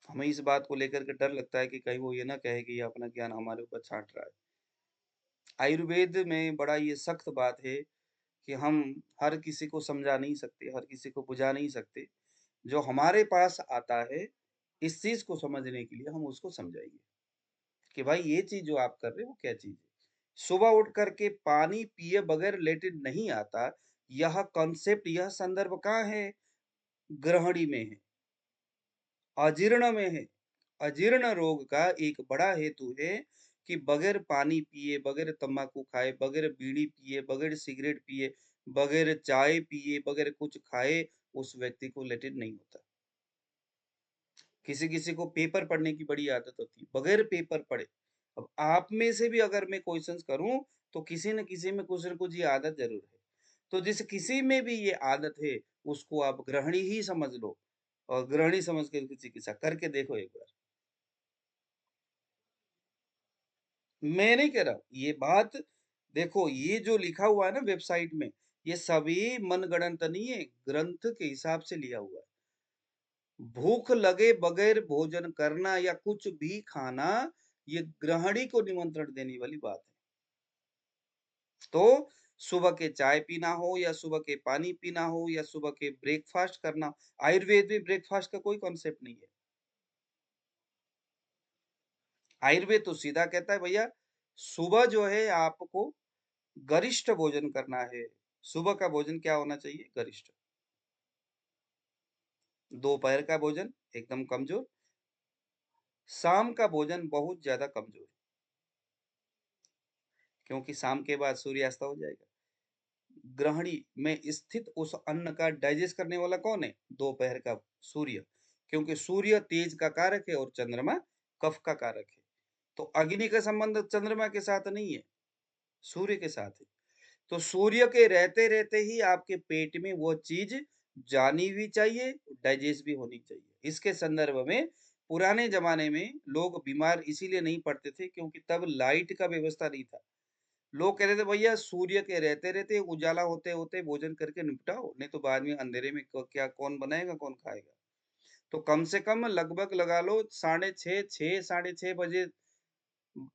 हमें इस बात को लेकर के डर लगता है कि कहीं वो ये ना कहे कि ये अपना ज्ञान हमारे ऊपर छांट रहा है। आयुर्वेद में बड़ा ये सख्त बात है कि हम हर किसी को समझा नहीं सकते, हर किसी को बुझा नहीं सकते। जो हमारे पास आता है, इस चीज को समझने के लिए हम उसको समझाएंगे कि भाई ये चीज जो आप कर रहे हो वो क्या चीज है। सुबह उठ करके पानी पिए बगैर लेटिन नहीं आता। यह कॉन्सेप्ट, यह संदर्भ कहाँ है? ग्रहणी में है, अजीर्ण में है। अजीर्ण रोग का एक बड़ा हेतु है कि बगैर पानी पिए, बगैर तंबाकू खाए, बगैर बीड़ी पिए, बगैर सिगरेट पिए, बगैर चाय पिए, बगैर कुछ खाए, उस व्यक्ति को लेटिन नहीं होता। किसी किसी को पेपर पढ़ने की बड़ी आदत होती है, बगैर पेपर पढ़े। अब आप में से भी अगर मैं क्वेश्चंस करूं, तो किसी न किसी में कुछ न कुछ ये आदत जरूर है। तो जिस किसी में भी ये आदत है, उसको आप ग्रहणी ही समझ लो और ग्रहणी समझ के उसकी चिकित्सा करके देखो एक बार। मैं नहीं कह रहा हूं ये बात। देखो ये जो लिखा हुआ है ना वेबसाइट में, ये सभी मनगढ़ंत नहीं है, ग्रंथ के हिसाब से लिया हुआ है। भूख लगे बगैर भोजन करना या कुछ भी खाना, ये गृहिणी को निमंत्रण देने वाली बात है। तो सुबह के चाय पीना हो या सुबह के पानी पीना हो या सुबह के ब्रेकफ़ास्ट करना, आयुर्वेद में ब्रेकफ़ास्ट का कोई कॉन्सेप्ट नहीं है। आयुर्वेद तो सीधा कहता है भैया, सुबह जो है आपको गरिष्ठ भोजन करना है। सुबह का भोजन क्या होना चाहिए? गरिष्ठ। दोपहर का भोजन एकदम कमज़ोर, शाम का भोजन बहुत ज़्यादा कमज़ोर, क्योंकि शाम के बाद सूर्यास्त हो जाएगा। ग्रहणी में स्थित उस अन्न का डाइजेस्ट करने वाला कौन है? दोपहर का सूर्य, क्योंकि सूर्य तेज का कारक है और चंद्रमा कफ का कारक है। तो अग्नि का संबंध चंद्रमा के साथ नहीं है, सूर्य के साथ है। तो सूर्य के रहते-रहते ही आपके पेट में वो चीज़ जानी भी चाहिए, डाइजेस्ट भी होनी चाहिए। इसके संदर्भ में पुराने ज़माने में लोग बीमार इसीलिए नहीं पड़ते थे क्योंकि तब लाइट का व्यवस्था नहीं था। लोग कहते थे भैया सूर्य के रहते-रहते उजाला होते-होते भोजन करके निपटाओ, नहीं तो बाद में अंधेरे में क क्या कौन बनाएगा, कौन खाएगा? तो कम से कम लगभग लगा लो साढ़े 6, 6 साढ़े 6 बजे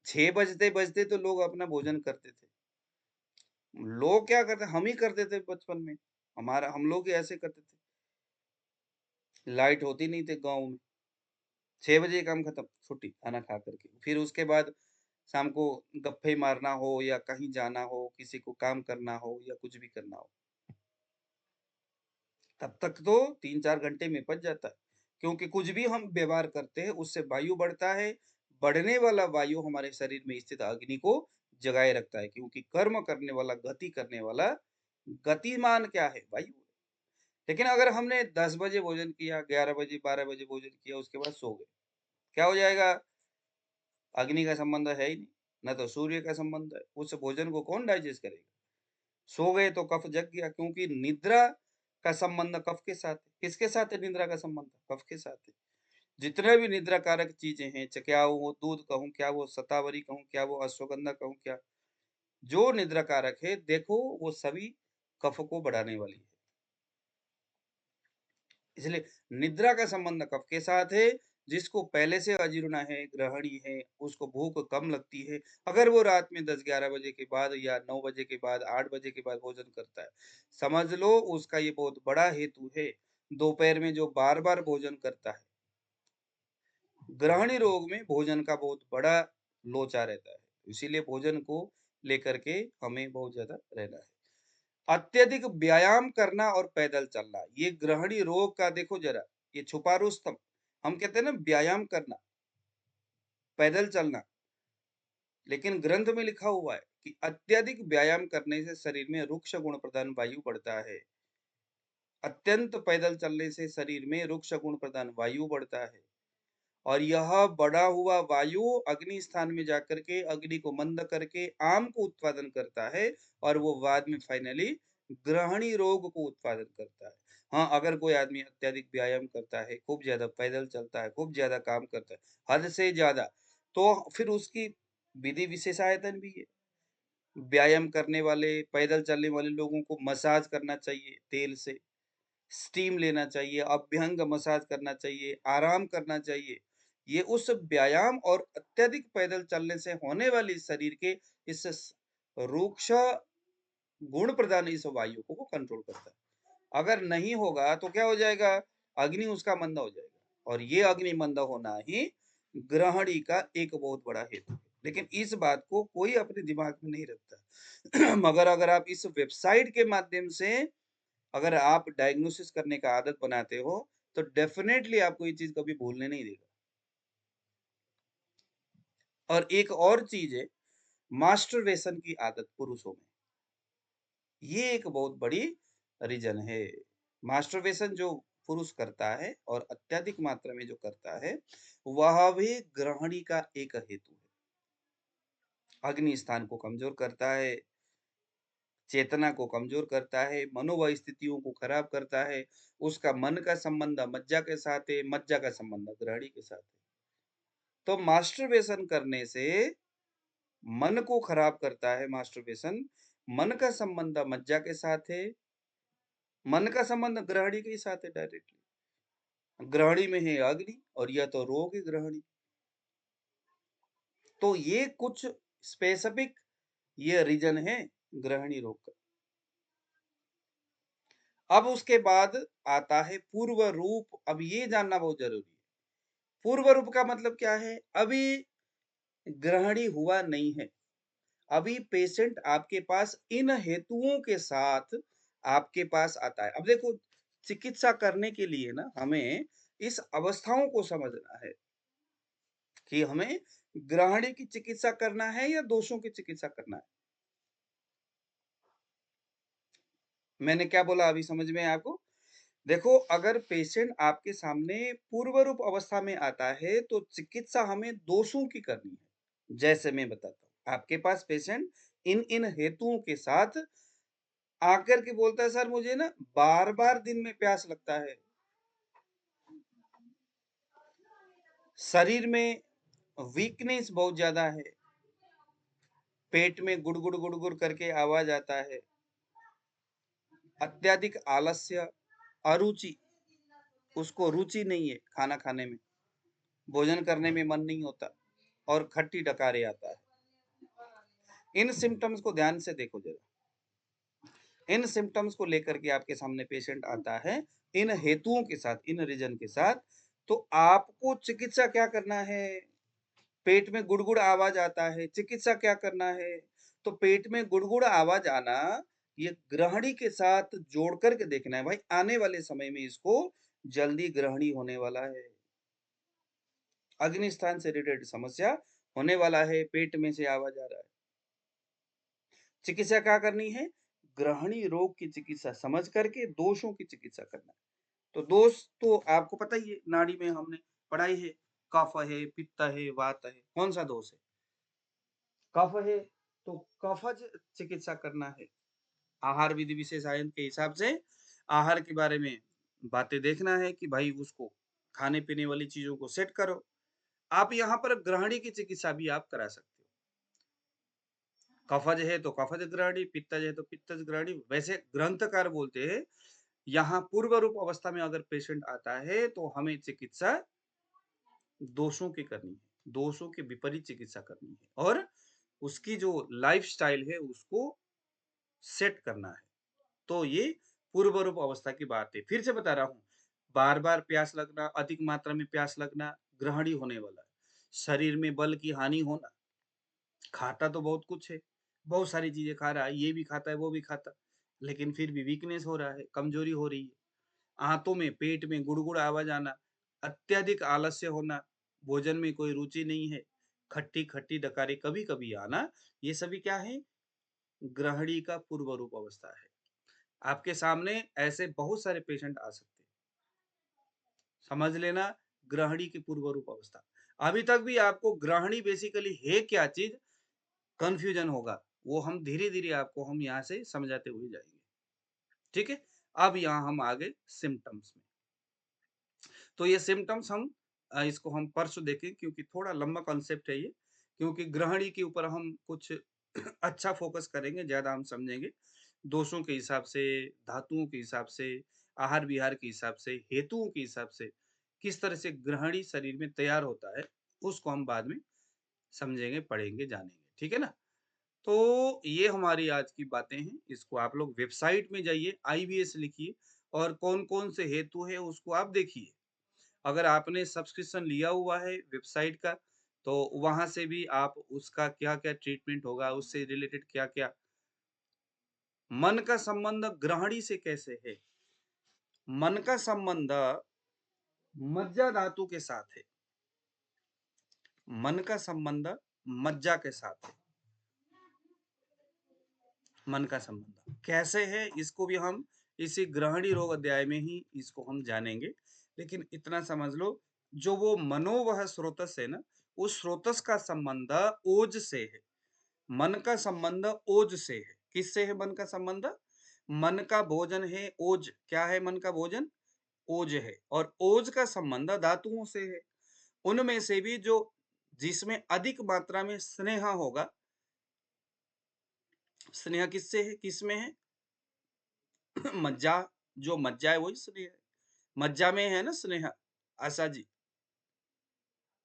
6 बजते-बजते तो लोग अपना भोजन करते थे। लोग क्या करते हम ही करते थे बचपन में। हम लोग ही ऐसे करते थे। लाइट होती नहीं थी गाँव में। 6 बजे काम खत्म, छुट्टी खाना खा कर के। फिर उसके बाद शाम को गप्पे मारना हो या कहीं जाना हो, किसी को काम करना हो या कुछ भी करना हो, तब तक तो 3-4 घंटे में पच जाता है। क्योंकि कुछ भी हम व्यवहार करते हैं, उससे वायु बढ़ता है। बढ़ने वाला वायु हमारे शरीर में स्थित अग्नि को जगाए रखता है, क्योंकि कर्म करने वाला, गति करने वाला, गतिमान क्या है? वायु। लेकिन अगर हमने 10 बजे भोजन किया, 11 बजे, 12 बजे भोजन किया, उसके बाद सो गए, क्या हो जाएगा? अग्नि का संबंध है ही नहीं, ना तो सूर्य का संबंध है। उस भोजन को कौन डाइजेस्ट करेगा? सो गए तो कफ जग गया, क्योंकि निद्रा का संबंध कफ के साथ है। किसके साथ है निद्रा का संबंध? कफ के साथ है। जितने भी निद्रा कारक चीजें हैं, क्या वो दूध कहूँ, क्या वो शतावरी कहूँ, क्या वो अश्वगंधा कहूँ, क्या जो निद्रा कारक है, देखो वो सभी कफ को बढ़ाने वाली है। इसलिए निद्रा का संबंध कफ के साथ है। जिसको पहले से अजीर्ण है, ग्रहणी है, उसको भूख कम लगती है। अगर वो रात में 10-11 बजे के बाद या 9 बजे के बाद, 8 बजे के बाद भोजन करता है, समझ लो उसका ये बहुत बड़ा हेतु है। दोपहर में जो बार-बार भोजन करता है, ग्रहणी रोग में भोजन का बहुत बड़ा लोचा रहता है। इसीलिए भोजन को लेकर के हमें बहुत ज़्यादा रहना है। अत्यधिक व्यायाम करना और पैदल चलना, ये ग्रहणी रोग का देखो जरा, ये छुपा रुस्तम। हम कहते हैं ना व्यायाम करना, पैदल चलना, लेकिन ग्रंथ में लिखा हुआ है कि अत्यधिक व्यायाम करने से शरीर में रुक्ष गुण प्रधान वायु बढ़ता है। अत्यंत पैदल चलने से शरीर में रुक्ष गुण प्रधान वायु बढ़ता है। और यह बढ़ा हुआ वायु अग्नि स्थान में जाकर के अग्नि को मंद करके आम को उत्पादन करता है, और वो बाद में फाइनली ग्रहणी रोग को उत्पादन करता है। हाँ, अगर कोई आदमी अत्यधिक व्यायाम करता है, खूब ज्यादा पैदल चलता है, खूब ज्यादा काम करता है, हद से ज्यादा, तो फिर उसकी विधि विशेषायतन भी है। व्यायाम करने वाले, पैदल चलने वाले लोगों को मसाज करना चाहिए तेल से, स्टीम लेना चाहिए, अभ्यंग मसाज करना चाहिए, आराम करना चाहिए। ये उस व्यायाम और अत्यधिक पैदल चलने से होने वाली शरीर के इस रूक्ष गुण प्रधान इस वायु को वो कंट्रोल करता है। अगर नहीं होगा तो क्या हो जाएगा? अग्नि उसका मंदा हो जाएगा, और ये अग्नि मंदा होना ही ग्रहणी का एक बहुत बड़ा हेतु है। लेकिन इस बात को कोई अपने दिमाग में नहीं रखता। मगर अगर आप इस वेबसाइट के माध्यम से अगर आप डायग्नोसिस करने का आदत बनाते हो, तो डेफिनेटली आपको ये चीज़ कभी भूलने नहीं देगा। और एक और चीज़ है, मास्टरबेशन की आदत पुरुषों में। ये एक बहुत बड़ी रीज़न है। मास्टरबेशन जो पुरुष करता है और अत्यधिक मात्रा में जो करता है, वह भी ग्रहणी का एक हेतु है। अग्नि स्थान को कमज़ोर करता है, चेतना को कमज़ोर करता है, मनोवय स्थितियों को खराब करता है। उसका मन का संबंध मज्जा के साथ है, मज्जा का संबंध ग्रहणी के साथ है। तो मास्टरबेशन करने से मन को खराब करता है मास्टरबेशन। मन का संबंध मज्जा के साथ है, मन का संबंध ग्रहणी के साथ है डायरेक्टली। ग्रहणी में है अग्नि और यह तो रोग है ग्रहणी। तो ये कुछ स्पेसिफिक ये रीजन है ग्रहणी रोग का। अब उसके बाद आता है पूर्व रूप। अब ये जानना बहुत जरूरी है। पूर्व रूप का मतलब क्या है? अभी ग्रहणी हुआ नहीं है, अभी पेशेंट आपके पास इन हेतुओं के साथ आपके पास आता है। अब देखो, चिकित्सा करने के लिए ना हमें इस अवस्थाओं को समझना है कि हमें ग्रहणी की चिकित्सा करना है या दोषों की चिकित्सा करना है। मैंने क्या बोला अभी समझ में है आपको? देखो, अगर पेशेंट आपके सामने पूर्व रूप अवस्था में आता है तो चिकित्सा हमें दोषों की करनी है। जैसे मैं बताता हूँ, आपके पास पेशेंट इन इन हेतुओं के साथ आकर के बोलता है, सर मुझे ना बार बार दिन में प्यास लगता है, शरीर में वीकनेस बहुत ज्यादा है, पेट में गुड़गुड़ गुड़गुड़ करके आवाज आता है, अत्यधिक आलस्य, अरुचि, उसको रुचि नहीं है खाना खाने में, भोजन करने में मन नहीं होता और खट्टी डकारे आता है। इन सिम्टम्स को ध्यान से देखो जरा। इन सिम्टम्स को लेकर के आपके सामने पेशेंट आता है इन हेतुओं के साथ, इन रीजन के साथ, तो आपको चिकित्सा क्या करना है? पेट में गुड़गुड़ आवाज आता है, चिकित्सा क्या करना है? तो पेट में गुड़गुड़ आवाज आना, ये ग्रहणी के साथ जोड़ करके देखना है भाई, आने वाले समय में इसको जल्दी ग्रहणी होने वाला है, अग्नि स्थान से रिलेटेड समस्या होने वाला है, पेट में से आवाज आ रहा है। चिकित्सा क्या करनी है? ग्रहणी रोग की चिकित्सा समझ करके दोषों की चिकित्सा करना है। तो दोष तो आपको पता ही है, नाड़ी में हमने पढ़ाई है, कफ है, पित्त है, वात है। कौन सा दोष है? कफ है, तो कफज चिकित्सा करना है। आहार विधि विशेषायन के हिसाब से आहार के बारे में बातें देखना है कि भाई उसको खाने पीने वाली चीजों को सेट करो। आप यहाँ पर ग्रहणी की चिकित्सा भी आप करा सकते हो। कफज है तो कफज ग्रहणी, पित्तज है तो पित्तज ग्रहणी। वैसे ग्रंथकार बोलते हैं यहाँ पूर्व रूप अवस्था में अगर पेशेंट आता है तो हमें चिकित्सा दोषों की करनी है, दोषों के विपरीत चिकित्सा करनी है और उसकी जो लाइफस्टाइल है उसको सेट करना है। तो ये पूर्व रूप अवस्था की बात है। फिर से बता रहा हूँ, बार बार प्यास लगना, अधिक मात्रा में प्यास लगना ग्रहणी होने वाला है। शरीर में बल की हानि होना, खाता तो बहुत कुछ है, बहुत सारी चीजें खा रहा है, ये भी खाता है वो भी खाता, लेकिन फिर भी वीकनेस हो रहा है, कमजोरी हो रही है। आंतों में, पेट में गुड़गुड़ आवाज आना, अत्यधिक आलस्य होना, भोजन में कोई रुचि नहीं है, खट्टी खट्टी डकारे कभी कभी आना, ये सभी क्या है? ग्रहणी का पूर्व रूप अवस्था है। आपके सामने ऐसे बहुत सारे पेशेंट आ सकते हैं, समझ लेना। ग्रहणी की पूर्व रूप अवस्था, अभी तक भी आपको ग्रहणी बेसिकली है क्या चीज कंफ्यूजन होगा, वो हम धीरे धीरे आपको हम यहाँ से समझाते हुए जाएंगे। ठीक है, अब यहाँ हम आगे सिम्टम्स में। तो ये सिम्टम्स हम इसको हम परसों देखें क्योंकि थोड़ा लंबा कॉन्सेप्ट है ये, क्योंकि ग्रहणी के ऊपर हम कुछ अच्छा फोकस करेंगे, ज्यादा हम समझेंगे दोषों के हिसाब से, धातुओं के हिसाब से, आहार विहार के हिसाब से, हेतुओं के हिसाब से किस तरह से ग्रहणी शरीर में तैयार होता है, उसको हम बाद में समझेंगे, पढ़ेंगे, जानेंगे। ठीक है ना? तो ये हमारी आज की बातें हैं। इसको आप लोग वेबसाइट में जाइए, आईबीएस लिखिए और कौन कौन से हेतु है उसको आप देखिए। अगर आपने सब्सक्रिप्शन लिया हुआ है वेबसाइट का, तो वहां से भी आप उसका क्या क्या ट्रीटमेंट होगा, उससे रिलेटेड क्या क्या। मन का संबंध ग्रहणी से कैसे है? मन का संबंध मज्जा धातु के साथ है। मन का संबंध मज्जा के साथ है। मन का संबंध कैसे है, इसको भी हम इसी ग्रहणी रोग अध्याय में ही इसको हम जानेंगे। लेकिन इतना समझ लो, जो वो मनोवह स्रोतस है ना, उस स्रोतस का संबंध ओज से है। मन का संबंध ओज से है। किससे है मन का संबंध? मन का भोजन है ओज। क्या है मन का भोजन? ओज है। और ओज का संबंध धातुओं से है। उनमें से भी जो जिसमें अधिक मात्रा में स्नेह होगा, स्नेह किससे है, किसमें है? मज्जा, जो मज्जा है वही स्नेह है। मज्जा में है ना स्नेह। आशा जी।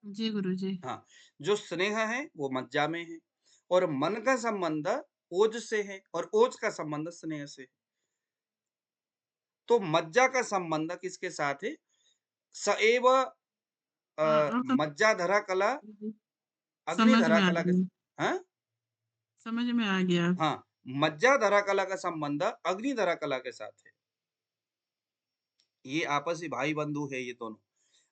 जी गुरुजी। हाँ, जो स्नेह है वो मज्जा में है और मन का संबंध ओज से है और ओज का संबंध स्नेह से है। तो मज्जा का संबंध किसके साथ है? स एव तो मज्जाधरा कला, जी, समझ अग्निधरा में आ कला के गया, हाँ? समझ में आ गया। हाँ, मज्जाधरा कला का संबंध अग्निधरा कला के साथ है। ये आपसी भाई-बंधु है ये दोनों।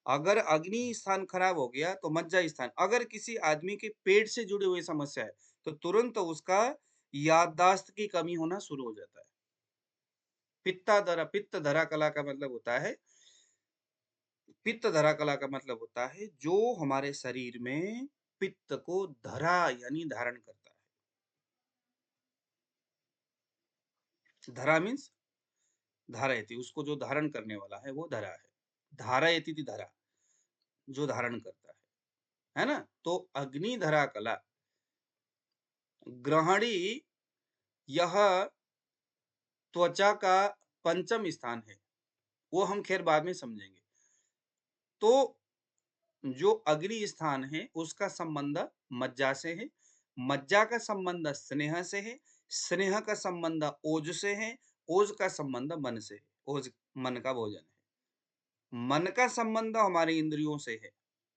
अगर अग्नि स्थान खराब हो गया तो मज्जा स्थान, अगर किसी आदमी के पेट से जुड़ी हुई समस्या है, तो तुरंत उसका याददाश्त की कमी होना शुरू हो जाता है। पित्त धरा कला का मतलब होता है पित्त धरा कला का मतलब होता है जो हमारे शरीर में पित्त को धरा यानी धारण करता है। धरा मीन्स धारयति, उसको जो धारण करने वाला है वो धरा है। धारयति थी धरा, जो धारण करता है ना? तो अग्नि धरा कला ग्रहणी, यह त्वचा का पंचम स्थान है, वो हम खैर बाद में समझेंगे। तो जो अग्नि स्थान है उसका संबंध मज्जा से है, मज्जा का संबंध स्नेह से है, स्नेह का संबंध ओज से है, ओज का संबंध मन से है, ओज मन का भोजन है। मन का संबंध हमारी इंद्रियों से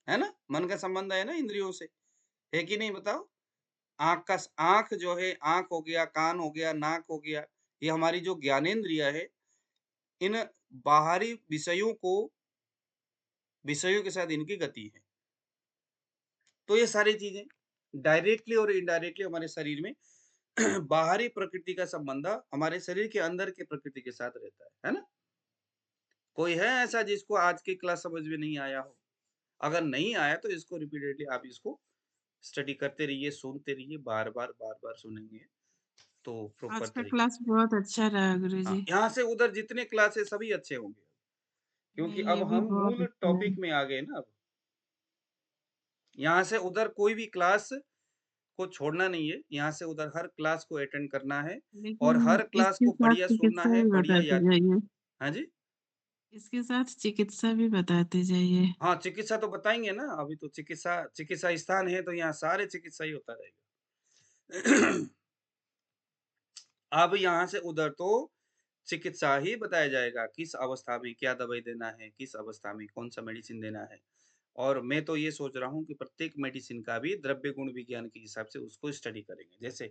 है ना? मन का संबंध है ना इंद्रियों से, है कि नहीं बताओ? आंख जो है, आंख हो गया, कान हो गया, नाक हो गया, ये हमारी जो ज्ञानेंद्रिय है, इन बाहरी विषयों के साथ इनकी गति है। तो ये सारी चीजें डायरेक्टली और इनडायरेक्टली हमारे शरीर में बाहरी प्रकृति का संबंध हमारे शरीर के अंदर की प्रकृति के साथ रहता है ना? कोई है ऐसा जिसको आज की क्लास समझ में नहीं आया हो? अगर नहीं आया तो इसको रिपीटेडली आप इसको स्टडी करते रहिए, सुनते रहिए, बार-बार सुनेंगे तो प्रॉपर आज का तरीके क्लास से। बहुत अच्छा रहा हाँ, गुरुजी। यहाँ से उधर जितने क्लासेस सभी अच्छे होंगे, क्योंकि नहीं, अब ये भी हम बहुत मूल अच्छा है। टॉपिक में आ गए ना अब। यहाँ से उधर कोई भी क्लास को छोड़ना नहीं है, यहाँ से उधर हर क्लास को अटेंड करना है और लेकिन हर क्लास इसके को साथ बढ़िया सुनना चिकित्सा है, भी बढ़िया बताते याद। जाइए। हाँ जी? इसके साथ चिकित्सा भी बताते जाइए। हाँ, चिकित्सा तो बताएँगे ना, अभी तो चिकित्सा चिकित्सा स्थान है तो यहाँ सारे चिकित्सा ही होता रहेगा। अब यहाँ से उधर तो चिकित्सा ही बताया जाएगा, किस अवस्था में क्या दवाई देना है, किस अवस्था में कौन-सा मेडिसिन देना है। और मैं तो ये सोच रहा हूँ कि प्रत्येक मेडिसिन का भी द्रव्य गुण विज्ञान के हिसाब से उसको स्टडी करेंगे। जैसे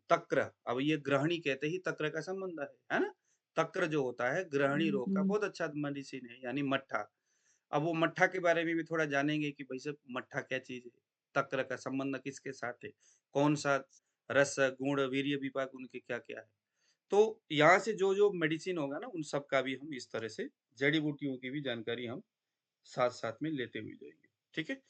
तक्र, अब ये ग्रहणी कहते ही तक्र का संबंध है ना? तक्र जो होता है ग्रहणी रोग का हुँ। बहुत अच्छा मेडिसिन है, यानी मट्ठा। अब वो मट्ठा के बारे में भी थोड़ा जानेंगे कि भाई साहब मट्ठा क्या चीज़ है? तक्र का संबंध किसके साथ है? कौन-सा रस, गुण, वीर्य विपाक उनके क्या-क्या है? तो यहाँ से जो-जो मेडिसिन होगा ना, उन सब का भी हम इस तरह से जड़ी-बूटियों की भी जानकारी हम साथ-साथ में लेते हुए जाएँगे। ठीक है?